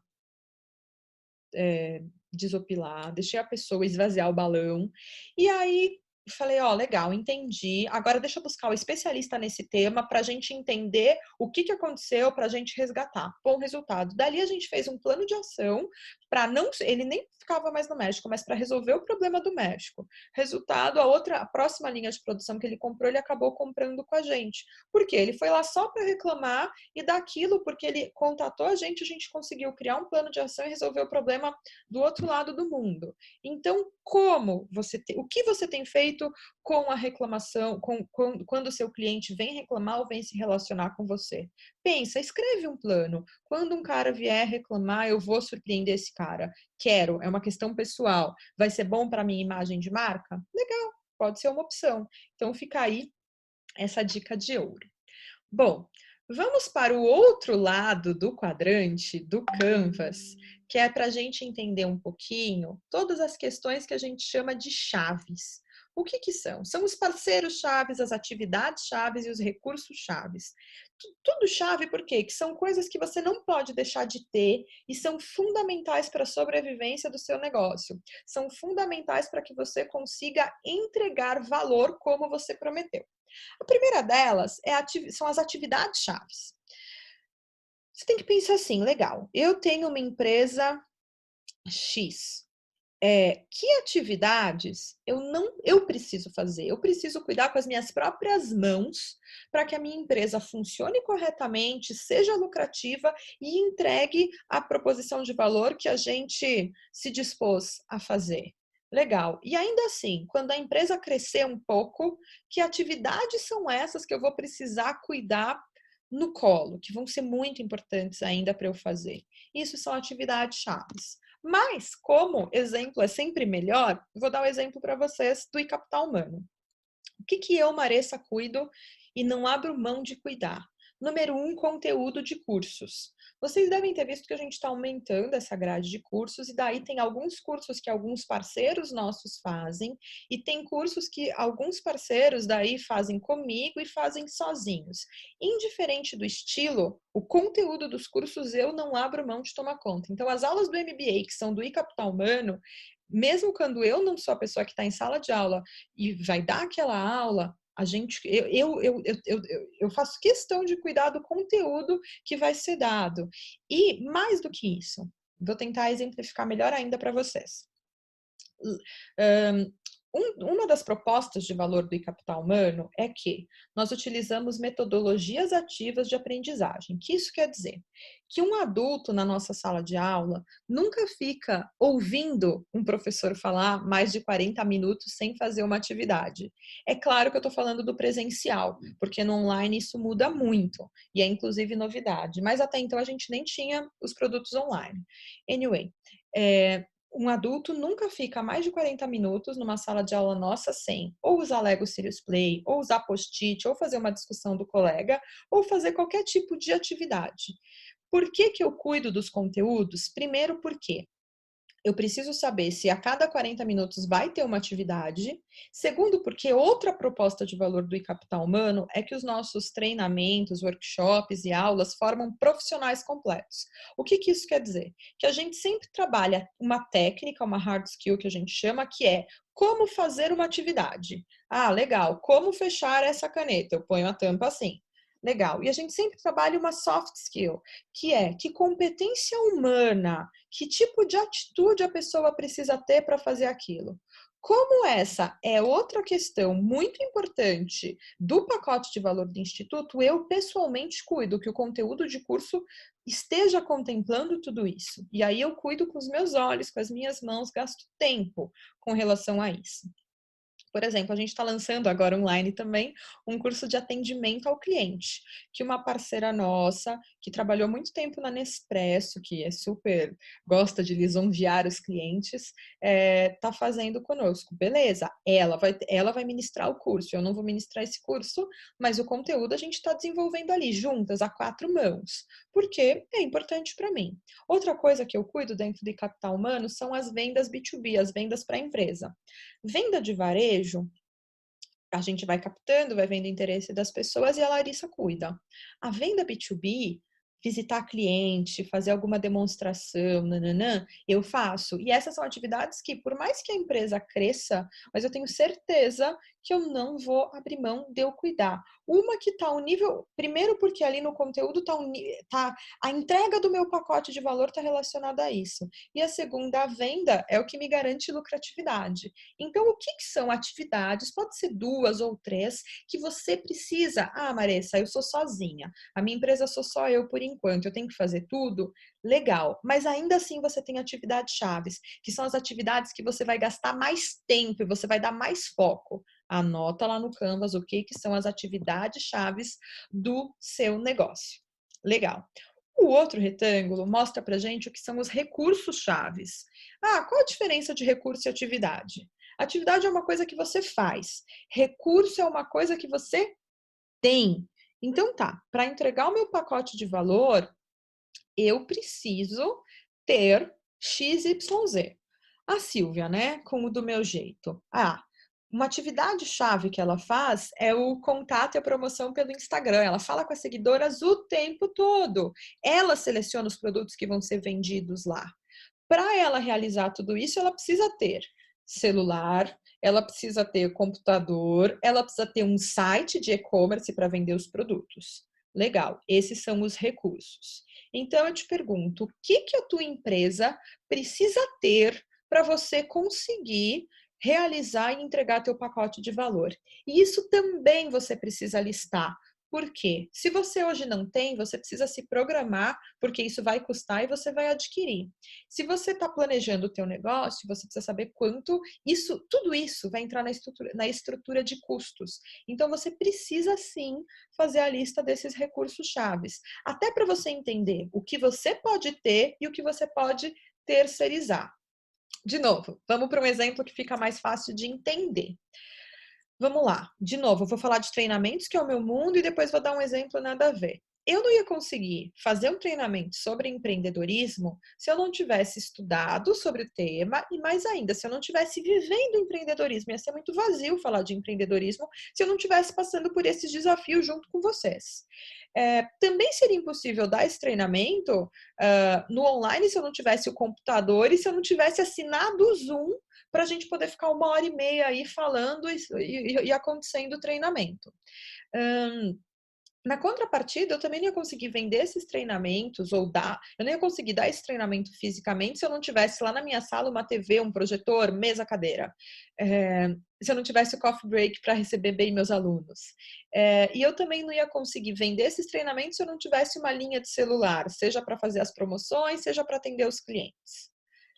desopilar, deixei a pessoa esvaziar o balão. E aí falei, legal, entendi. Agora deixa eu buscar o especialista nesse tema para a gente entender o que aconteceu, para a gente resgatar. Bom resultado. Dali a gente fez um plano de ação para não... Ele nem ficava mais no México, mas para resolver o problema do México. Resultado, a próxima linha de produção que ele comprou, ele acabou comprando com a gente. Por quê? Ele foi lá só para reclamar e daquilo, porque ele contatou a gente conseguiu criar um plano de ação e resolver o problema do outro lado do mundo. Então, o que você tem feito com a reclamação, quando o seu cliente vem reclamar ou vem se relacionar com você? Pensa, escreve um plano. Quando um cara vier reclamar, eu vou surpreender esse cara. Quero, é uma questão pessoal. Vai ser bom para minha imagem de marca? Legal, pode ser uma opção. Então, fica aí essa dica de ouro. Bom, vamos para o outro lado do quadrante, do Canvas, que é para a gente entender um pouquinho todas as questões que a gente chama de chaves. O que são? São os parceiros chaves, as atividades chaves e os recursos chaves. Tudo chave por quê? Que são coisas que você não pode deixar de ter e são fundamentais para a sobrevivência do seu negócio. São fundamentais para que você consiga entregar valor como você prometeu. A primeira delas são as atividades chaves. Você tem que pensar assim, legal, eu tenho uma empresa X. Que atividades eu preciso fazer? Eu preciso cuidar com as minhas próprias mãos para que a minha empresa funcione corretamente, seja lucrativa e entregue a proposição de valor que a gente se dispôs a fazer. Legal. E ainda assim, quando a empresa crescer um pouco, que atividades são essas que eu vou precisar cuidar no colo, que vão ser muito importantes ainda para eu fazer? Isso são atividades chaves. Mas, como exemplo é sempre melhor, vou dar um exemplo para vocês do capital humano. O que eu, Maressa, cuido e não abro mão de cuidar? Número 1, conteúdo de cursos. Vocês devem ter visto que a gente está aumentando essa grade de cursos e daí tem alguns cursos que alguns parceiros nossos fazem e tem cursos que alguns parceiros daí fazem comigo e fazem sozinhos. Indiferente do estilo, o conteúdo dos cursos eu não abro mão de tomar conta. Então, as aulas do MBA, que são do capital humano, mesmo quando eu não sou a pessoa que está em sala de aula e vai dar aquela aula, eu faço questão de cuidar do conteúdo que vai ser dado. E mais do que isso, vou tentar exemplificar melhor ainda para vocês. Uma das propostas de valor do capital humano é que nós utilizamos metodologias ativas de aprendizagem. O que isso quer dizer? Que um adulto na nossa sala de aula nunca fica ouvindo um professor falar mais de 40 minutos sem fazer uma atividade. É claro que eu estou falando do presencial, porque no online isso muda muito, e é inclusive novidade. Mas até então a gente nem tinha os produtos online. Anyway, um adulto nunca fica mais de 40 minutos numa sala de aula nossa sem ou usar Lego Serious Play, ou usar post-it, ou fazer uma discussão do colega, ou fazer qualquer tipo de atividade. Por que eu cuido dos conteúdos? Primeiro, porque eu preciso saber se a cada 40 minutos vai ter uma atividade. Segundo, porque outra proposta de valor do capital humano é que os nossos treinamentos, workshops e aulas formam profissionais completos. O que isso quer dizer? Que a gente sempre trabalha uma técnica, uma hard skill que a gente chama, que é como fazer uma atividade. Legal, como fechar essa caneta? Eu ponho a tampa assim. Legal. E a gente sempre trabalha uma soft skill, que é que competência humana, que tipo de atitude a pessoa precisa ter para fazer aquilo. Como essa é outra questão muito importante do pacote de valor do Instituto, eu pessoalmente cuido que o conteúdo de curso esteja contemplando tudo isso. E aí eu cuido com os meus olhos, com as minhas mãos, gasto tempo com relação a isso. Por exemplo, a gente está lançando agora online também um curso de atendimento ao cliente, que uma parceira nossa, que trabalhou muito tempo na Nespresso, que é super, gosta de lisonjear os clientes, está fazendo conosco. Beleza, ela vai ministrar o curso, eu não vou ministrar esse curso, mas o conteúdo a gente está desenvolvendo ali, juntas, a 4 mãos, porque é importante para mim. Outra coisa que eu cuido dentro de capital humano são as vendas B2B, as vendas para a empresa. Venda de varejo, a gente vai captando, vai vendo o interesse das pessoas e a Larissa cuida. A venda B2B, visitar cliente, fazer alguma demonstração, nananã, eu faço. E essas são atividades que, por mais que a empresa cresça, mas eu tenho certeza que eu não vou abrir mão de eu cuidar. Uma que está ao nível, primeiro porque ali no conteúdo tá a entrega do meu pacote de valor está relacionada a isso. E a segunda, a venda, é o que me garante lucratividade. Então, o que são atividades? Pode ser 2 ou 3 que você precisa. Ah, Maressa, eu sou sozinha. A minha empresa sou só eu por enquanto. Eu tenho que fazer tudo? Legal. Mas ainda assim você tem atividades chaves, que são as atividades que você vai gastar mais tempo e você vai dar mais foco. Anota lá no Canvas o que são as atividades chaves do seu negócio. Legal. O outro retângulo mostra pra gente o que são os recursos chaves. Ah, qual a diferença de recurso e atividade? Atividade é uma coisa que você faz. Recurso é uma coisa que você tem. Então tá, para entregar o meu pacote de valor, eu preciso ter XYZ. A Silvia, né, com o do meu jeito. Ah, uma atividade chave que ela faz é o contato e a promoção pelo Instagram. Ela fala com as seguidoras o tempo todo. Ela seleciona os produtos que vão ser vendidos lá. Para ela realizar tudo isso, ela precisa ter celular, ela precisa ter computador, ela precisa ter um site de e-commerce para vender os produtos. Legal, esses são os recursos. Então eu te pergunto, o que a tua empresa precisa ter para você conseguir realizar e entregar teu pacote de valor? E isso também você precisa listar. Por quê? Se você hoje não tem, você precisa se programar, porque isso vai custar e você vai adquirir. Se você está planejando o teu negócio, você precisa saber quanto tudo isso vai entrar na estrutura de custos. Então, você precisa sim fazer a lista desses recursos chaves, até para você entender o que você pode ter e o que você pode terceirizar. De novo, vamos para um exemplo que fica mais fácil de entender. Vamos lá, de novo, eu vou falar de treinamentos, que é o meu mundo, e depois vou dar um exemplo nada a ver. Eu não ia conseguir fazer um treinamento sobre empreendedorismo se eu não tivesse estudado sobre o tema e, mais ainda, se eu não tivesse vivendo empreendedorismo. Ia ser muito vazio falar de empreendedorismo se eu não estivesse passando por esses desafios junto com vocês. Também seria impossível dar esse treinamento no online se eu não tivesse o computador e se eu não tivesse assinado o Zoom para a gente poder ficar 1h30 aí falando e acontecendo o treinamento. Na contrapartida, eu também não ia conseguir vender esses treinamentos eu não ia conseguir dar esse treinamento fisicamente se eu não tivesse lá na minha sala uma TV, um projetor, mesa, cadeira. Se eu não tivesse o coffee break para receber bem meus alunos. E eu também não ia conseguir vender esses treinamentos se eu não tivesse uma linha de celular, seja para fazer as promoções, seja para atender os clientes.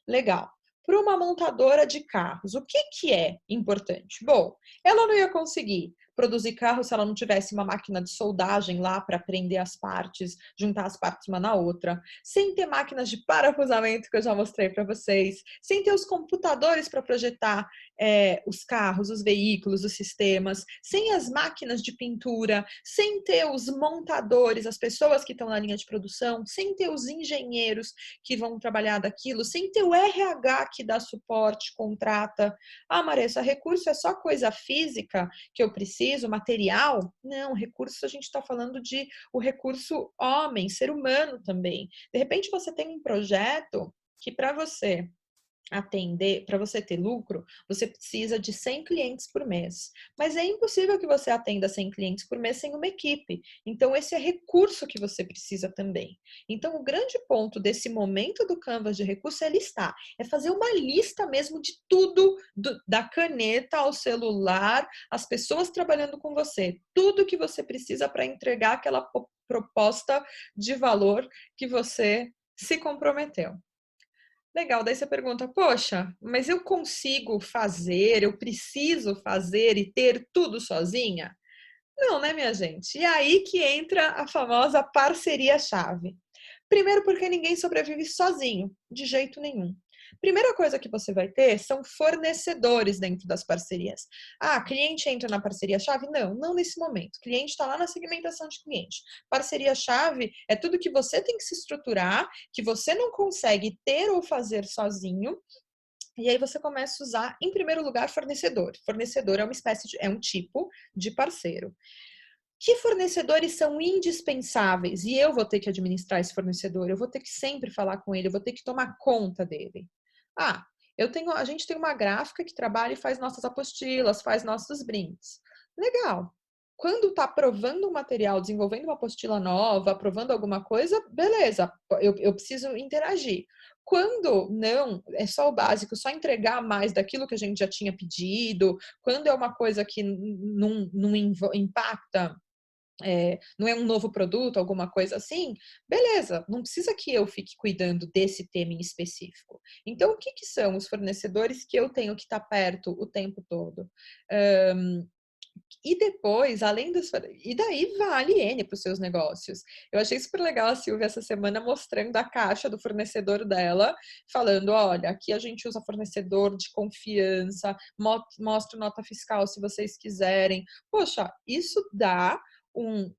Legal. Para uma montadora de carros, o que é importante? Bom, ela não ia conseguir produzir carro se ela não tivesse uma máquina de soldagem lá para prender as partes, juntar as partes uma na outra, sem ter máquinas de parafusamento que eu já mostrei para vocês, sem ter os computadores para projetar os carros, os veículos, os sistemas, sem as máquinas de pintura, sem ter os montadores, as pessoas que estão na linha de produção, sem ter os engenheiros que vão trabalhar daquilo, sem ter o RH que dá suporte, contrata. Ah, Maressa, recurso é só coisa física que eu preciso, material? Não, recurso a gente está falando de o recurso homem, ser humano também. De repente você tem um projeto que para você atender, para você ter lucro, você precisa de 100 clientes por mês. Mas é impossível que você atenda 100 clientes por mês sem uma equipe. Então, esse é recurso que você precisa também. Então, o grande ponto desse momento do Canvas de recurso é listar. É fazer uma lista mesmo de tudo, da caneta ao celular, as pessoas trabalhando com você. Tudo que você precisa para entregar aquela proposta de valor que você se comprometeu. Legal, daí você pergunta, poxa, mas eu consigo fazer, eu preciso fazer e ter tudo sozinha? Não, né, minha gente? E aí que entra a famosa parceria-chave. Primeiro, porque ninguém sobrevive sozinho, de jeito nenhum. Primeira coisa que você vai ter são fornecedores dentro das parcerias. Ah, cliente entra na parceria-chave? Não, não nesse momento. Cliente está lá na segmentação de cliente. Parceria-chave é tudo que você tem que se estruturar, que você não consegue ter ou fazer sozinho. E aí você começa a usar, em primeiro lugar, fornecedor. Fornecedor é uma espécie de, é um tipo de parceiro. Que fornecedores são indispensáveis? E eu vou ter que administrar esse fornecedor, eu vou ter que sempre falar com ele, eu vou ter que tomar conta dele. Ah, a gente tem uma gráfica que trabalha e faz nossas apostilas, faz nossos brindes. Legal. Quando está aprovando um material, desenvolvendo uma apostila nova, aprovando alguma coisa, beleza, eu preciso interagir. Quando não, é só o básico, só entregar mais daquilo que a gente já tinha pedido, quando é uma coisa que não impacta, não é um novo produto, alguma coisa assim, beleza, não precisa que eu fique cuidando desse tema em específico. Então, o que são os fornecedores que eu tenho que estar perto o tempo todo? E depois, além dos... E daí vale N para os seus negócios. Eu achei super legal a Silvia essa semana mostrando a caixa do fornecedor dela, falando, olha, aqui a gente usa fornecedor de confiança, mostro nota fiscal se vocês quiserem. Poxa, isso dá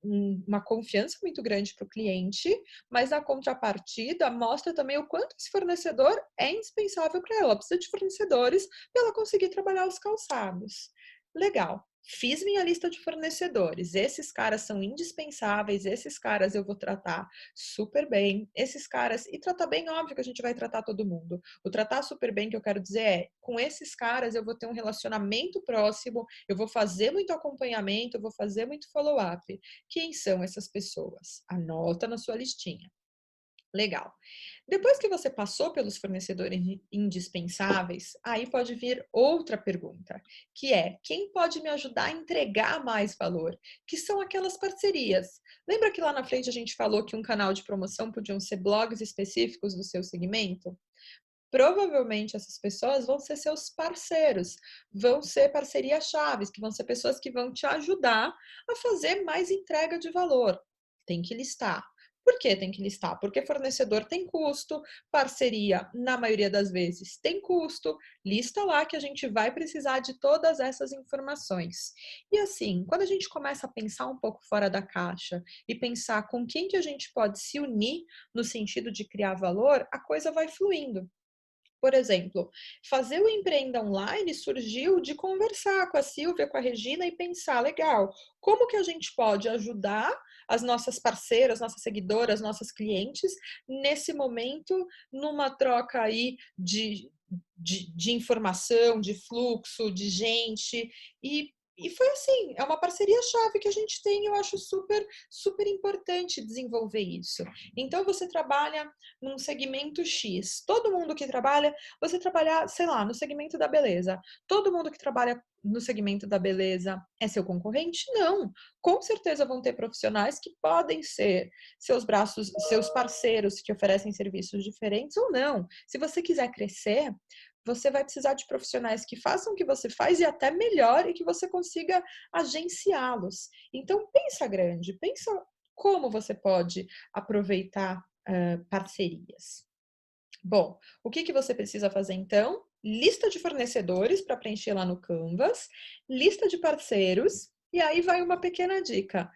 uma confiança muito grande para o cliente, mas na contrapartida mostra também o quanto esse fornecedor é indispensável para ela. Ela precisa de fornecedores para ela conseguir trabalhar os calçados. Legal. Fiz minha lista de fornecedores. Esses caras são indispensáveis, esses caras eu vou tratar super bem. Esses caras, e tratar bem, óbvio que a gente vai tratar todo mundo. O tratar super bem que eu quero dizer é, com esses caras eu vou ter um relacionamento próximo, eu vou fazer muito acompanhamento, eu vou fazer muito follow-up. Quem são essas pessoas? Anota na sua listinha. Legal. Depois que você passou pelos fornecedores indispensáveis, aí pode vir outra pergunta, que é: quem pode me ajudar a entregar mais valor? Que são aquelas parcerias. Lembra que lá na frente a gente falou que um canal de promoção podiam ser blogs específicos do seu segmento? Provavelmente essas pessoas vão ser seus parceiros, vão ser parcerias chaves, que vão ser pessoas que vão te ajudar a fazer mais entrega de valor. Tem que listar. Por que tem que listar? Porque fornecedor tem custo, parceria, na maioria das vezes, tem custo. Lista lá que a gente vai precisar de todas essas informações. E assim, quando a gente começa a pensar um pouco fora da caixa e pensar com quem que a gente pode se unir no sentido de criar valor, a coisa vai fluindo. Por exemplo, fazer o Empreenda Online surgiu de conversar com a Silvia, com a Regina e pensar, legal, como que a gente pode ajudar as nossas parceiras, nossas seguidoras, nossas clientes, nesse momento, numa troca aí de informação, de fluxo, de gente, e foi assim, é uma parceria-chave que a gente tem e eu acho super, super importante desenvolver isso. Então, você trabalha num segmento X. Todo mundo que trabalha, você trabalhar, sei lá, no segmento da beleza. Todo mundo que trabalha no segmento da beleza é seu concorrente? Não. Com certeza vão ter profissionais que podem ser seus braços, seus parceiros que oferecem serviços diferentes ou não. Se você quiser crescer, você vai precisar de profissionais que façam o que você faz e até melhor e que você consiga agenciá-los. Então, pensa grande, pensa como você pode aproveitar parcerias. Bom, o que você precisa fazer então? Lista de fornecedores para preencher lá no Canvas, lista de parceiros, e aí vai uma pequena dica.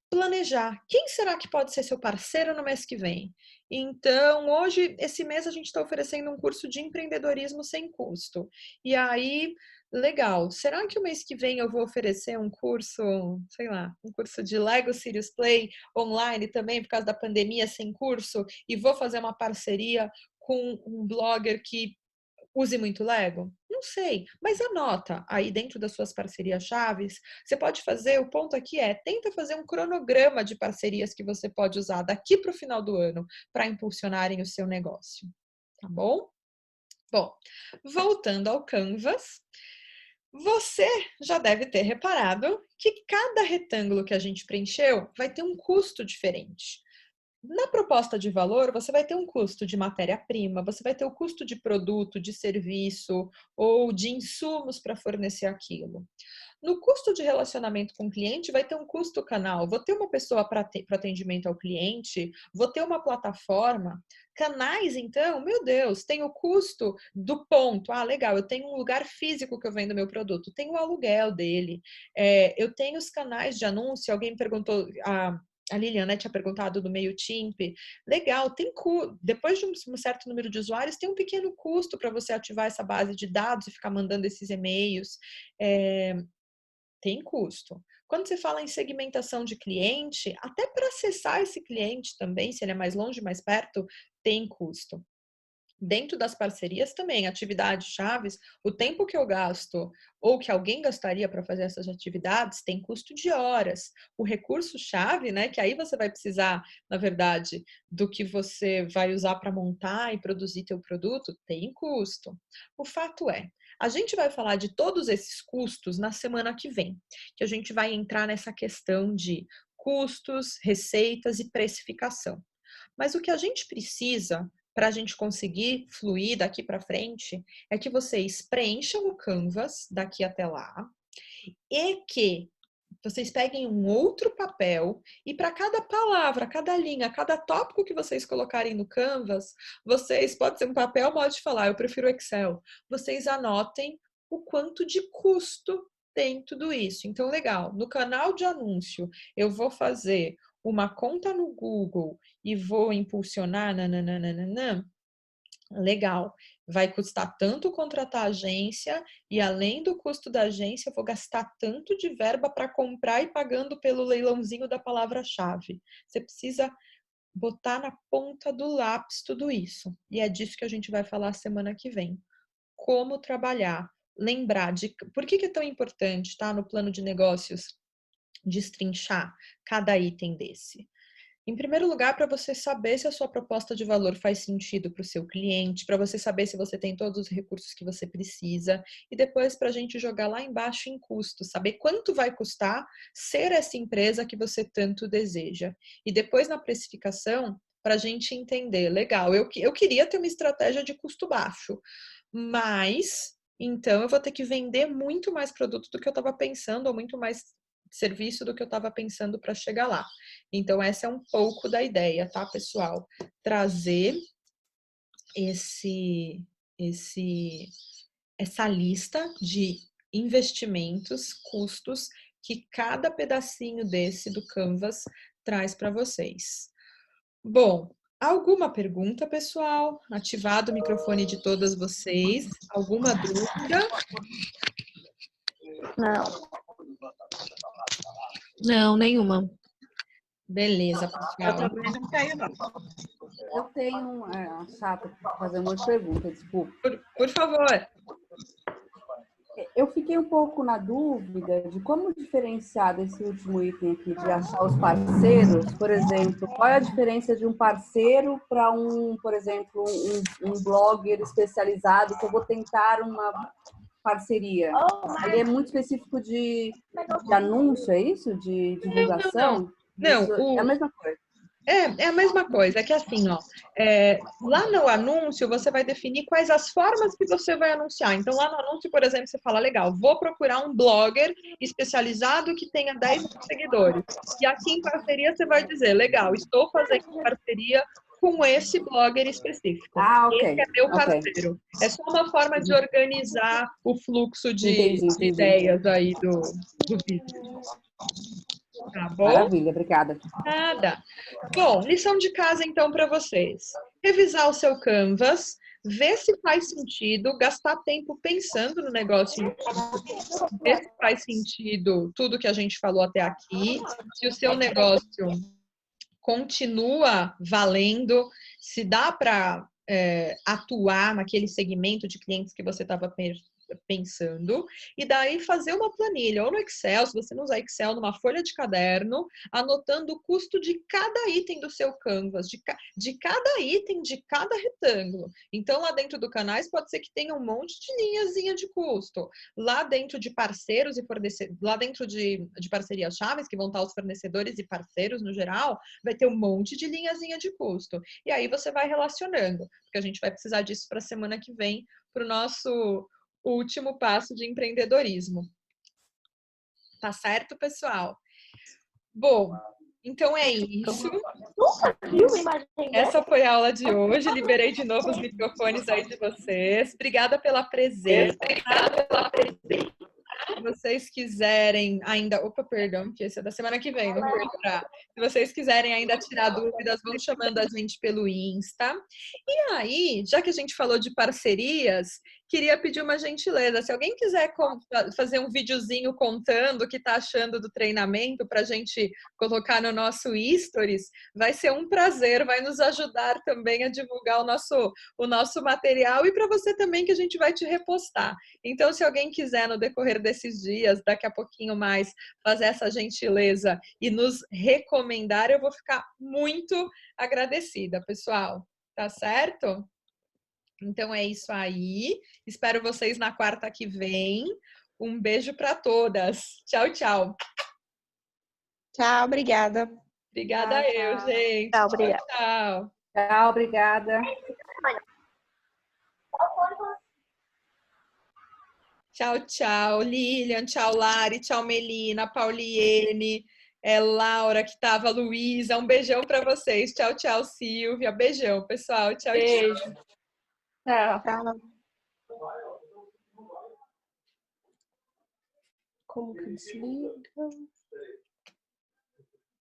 Planejar. Quem será que pode ser seu parceiro no mês que vem? Então, hoje, esse mês, a gente está oferecendo um curso de empreendedorismo sem custo. E aí, legal. Será que o mês que vem eu vou oferecer um curso, sei lá, um curso de Lego Serious Play online também, por causa da pandemia, sem curso, e vou fazer uma parceria com um blogger que use muito Lego? Não sei, mas anota aí dentro das suas parcerias chaves. Você pode fazer, o ponto aqui é, tenta fazer um cronograma de parcerias que você pode usar daqui para o final do ano para impulsionarem o seu negócio, tá bom? Bom, voltando ao Canvas, Você já deve ter reparado que cada retângulo que a gente preencheu vai ter um custo diferente. Na proposta de valor, você vai ter um custo de matéria-prima, você vai ter o custo de produto, de serviço ou de insumos para fornecer aquilo. No custo de relacionamento com o cliente, vai ter um custo canal. Vou ter uma pessoa para atendimento ao cliente, vou ter uma plataforma. Canais, então, meu Deus, tem o custo do ponto. Ah, legal, eu tenho um lugar físico que eu vendo meu produto, tem o aluguel dele, eu tenho os canais de anúncio. Alguém perguntou, a Liliana tinha perguntado do MailChimp. Legal, depois de um certo número de usuários, tem um pequeno custo para você ativar essa base de dados e ficar mandando esses e-mails. Tem custo. Quando você fala em segmentação de cliente, até para acessar esse cliente também, se ele é mais longe, mais perto, tem custo. Dentro das parcerias também, atividades chaves, o tempo que eu gasto ou que alguém gastaria para fazer essas atividades tem custo de horas. O recurso chave, né, que aí você vai precisar, na verdade, do que você vai usar para montar e produzir teu produto, tem custo. O fato é, a gente vai falar de todos esses custos na semana que vem, que a gente vai entrar nessa questão de custos, receitas e precificação. Mas o que a gente precisa para a gente conseguir fluir daqui para frente é que vocês preencham o Canvas daqui até lá e que vocês peguem um outro papel e para cada palavra, cada linha, cada tópico que vocês colocarem no Canvas, vocês, pode ser um papel, pode falar, eu prefiro Excel, vocês anotem o quanto de custo tem tudo isso. Então, legal, no canal de anúncio, eu vou fazer uma conta no Google e vou impulsionar, nananana, legal. Vai custar tanto contratar a agência e além do custo da agência, eu vou gastar tanto de verba para comprar e pagando pelo leilãozinho da palavra-chave. Você precisa botar na ponta do lápis tudo isso. E é disso que a gente vai falar semana que vem. Como trabalhar. Lembrar de... Por que é tão importante, tá? No plano de negócios, destrinchar cada item desse? Em primeiro lugar, para você saber se a sua proposta de valor faz sentido para o seu cliente, para você saber se você tem todos os recursos que você precisa, e depois para a gente jogar lá embaixo em custo, saber quanto vai custar ser essa empresa que você tanto deseja. E depois na precificação, para a gente entender, legal, eu queria ter uma estratégia de custo baixo, mas então eu vou ter que vender muito mais produto do que eu estava pensando, ou muito mais serviço do que eu estava pensando para chegar lá. Então, essa é um pouco da ideia, tá, pessoal? Trazer essa lista de investimentos, custos que cada pedacinho desse do Canvas traz para vocês. Bom, alguma pergunta, pessoal? Ativado o microfone de todas vocês. Alguma dúvida? Não. Não, nenhuma. Beleza, Eu pessoal. também não tenho, não. Eu tenho a chata para fazer uma pergunta, desculpa. Por favor. Eu fiquei um pouco na dúvida de como diferenciar desse último item aqui, de achar os parceiros. Por exemplo, qual é a diferença de um parceiro para por exemplo, um blogger especializado que eu vou tentar uma parceria? Ele é muito específico de anúncio, é isso? De divulgação? Não, Isso é a mesma coisa. É a mesma coisa, é que assim, ó, lá no anúncio você vai definir quais as formas que você vai anunciar. Então, lá no anúncio, por exemplo, você fala, legal, vou procurar um blogger especializado que tenha 10 mil seguidores. E aqui em parceria você vai dizer, legal, estou fazendo parceria com esse blogger específico. Ok. Esse é meu parceiro. É só uma forma de organizar o fluxo de ideias aí do vídeo. Tá bom? Maravilha, obrigada. Nada. Bom, lição de casa então para vocês. Revisar o seu Canvas, ver se faz sentido, gastar tempo pensando no negócio, ver se faz sentido tudo que a gente falou até aqui, se o seu negócio continua valendo, se dá para atuar naquele segmento de clientes que você estava pensando, e daí fazer uma planilha, ou no Excel, se você não usar Excel, numa folha de caderno, anotando o custo de cada item do seu Canvas, de cada item, de cada retângulo. Então, lá dentro do Canais, pode ser que tenha um monte de linhazinha de custo. Lá dentro de parceiros e fornecedores, lá dentro de parcerias chaves, que vão estar os fornecedores e parceiros no geral, vai ter um monte de linhazinha de custo. E aí você vai relacionando, porque a gente vai precisar disso para a semana que vem, para o nosso último passo de empreendedorismo. Tá certo, pessoal? Bom, então é isso. Nunca viu uma imagem dessa? Essa foi a aula de hoje. Liberei de novo os microfones aí de vocês. Obrigada pela presença. Se vocês quiserem ainda... Opa, perdão, que esse é da semana que vem, não vou lembrar. Se vocês quiserem ainda tirar dúvidas, vão chamando a gente pelo Insta. E aí, já que a gente falou de parcerias, queria pedir uma gentileza. Se alguém quiser fazer um videozinho contando o que está achando do treinamento para a gente colocar no nosso Stories, vai ser um prazer, vai nos ajudar também a divulgar o nosso material e para você também que a gente vai te repostar. Então, se alguém quiser no decorrer desses dias, daqui a pouquinho mais, fazer essa gentileza e nos recomendar, eu vou ficar muito agradecida, pessoal. Tá certo? Então é isso aí. Espero vocês na quarta que vem. Um beijo para todas. Tchau, tchau. Tchau, obrigada. Obrigada eu, gente. Tchau, obrigada. Tchau. Tchau, obrigada. Tchau, tchau, Lilian, tchau, Lari, tchau, Melina, Pauliene, Laura, que estava, Luísa, um beijão para vocês. Tchau, tchau, Silvia. Beijão, pessoal. Tchau, Beijo. tchau. Tchau. Como que desliga?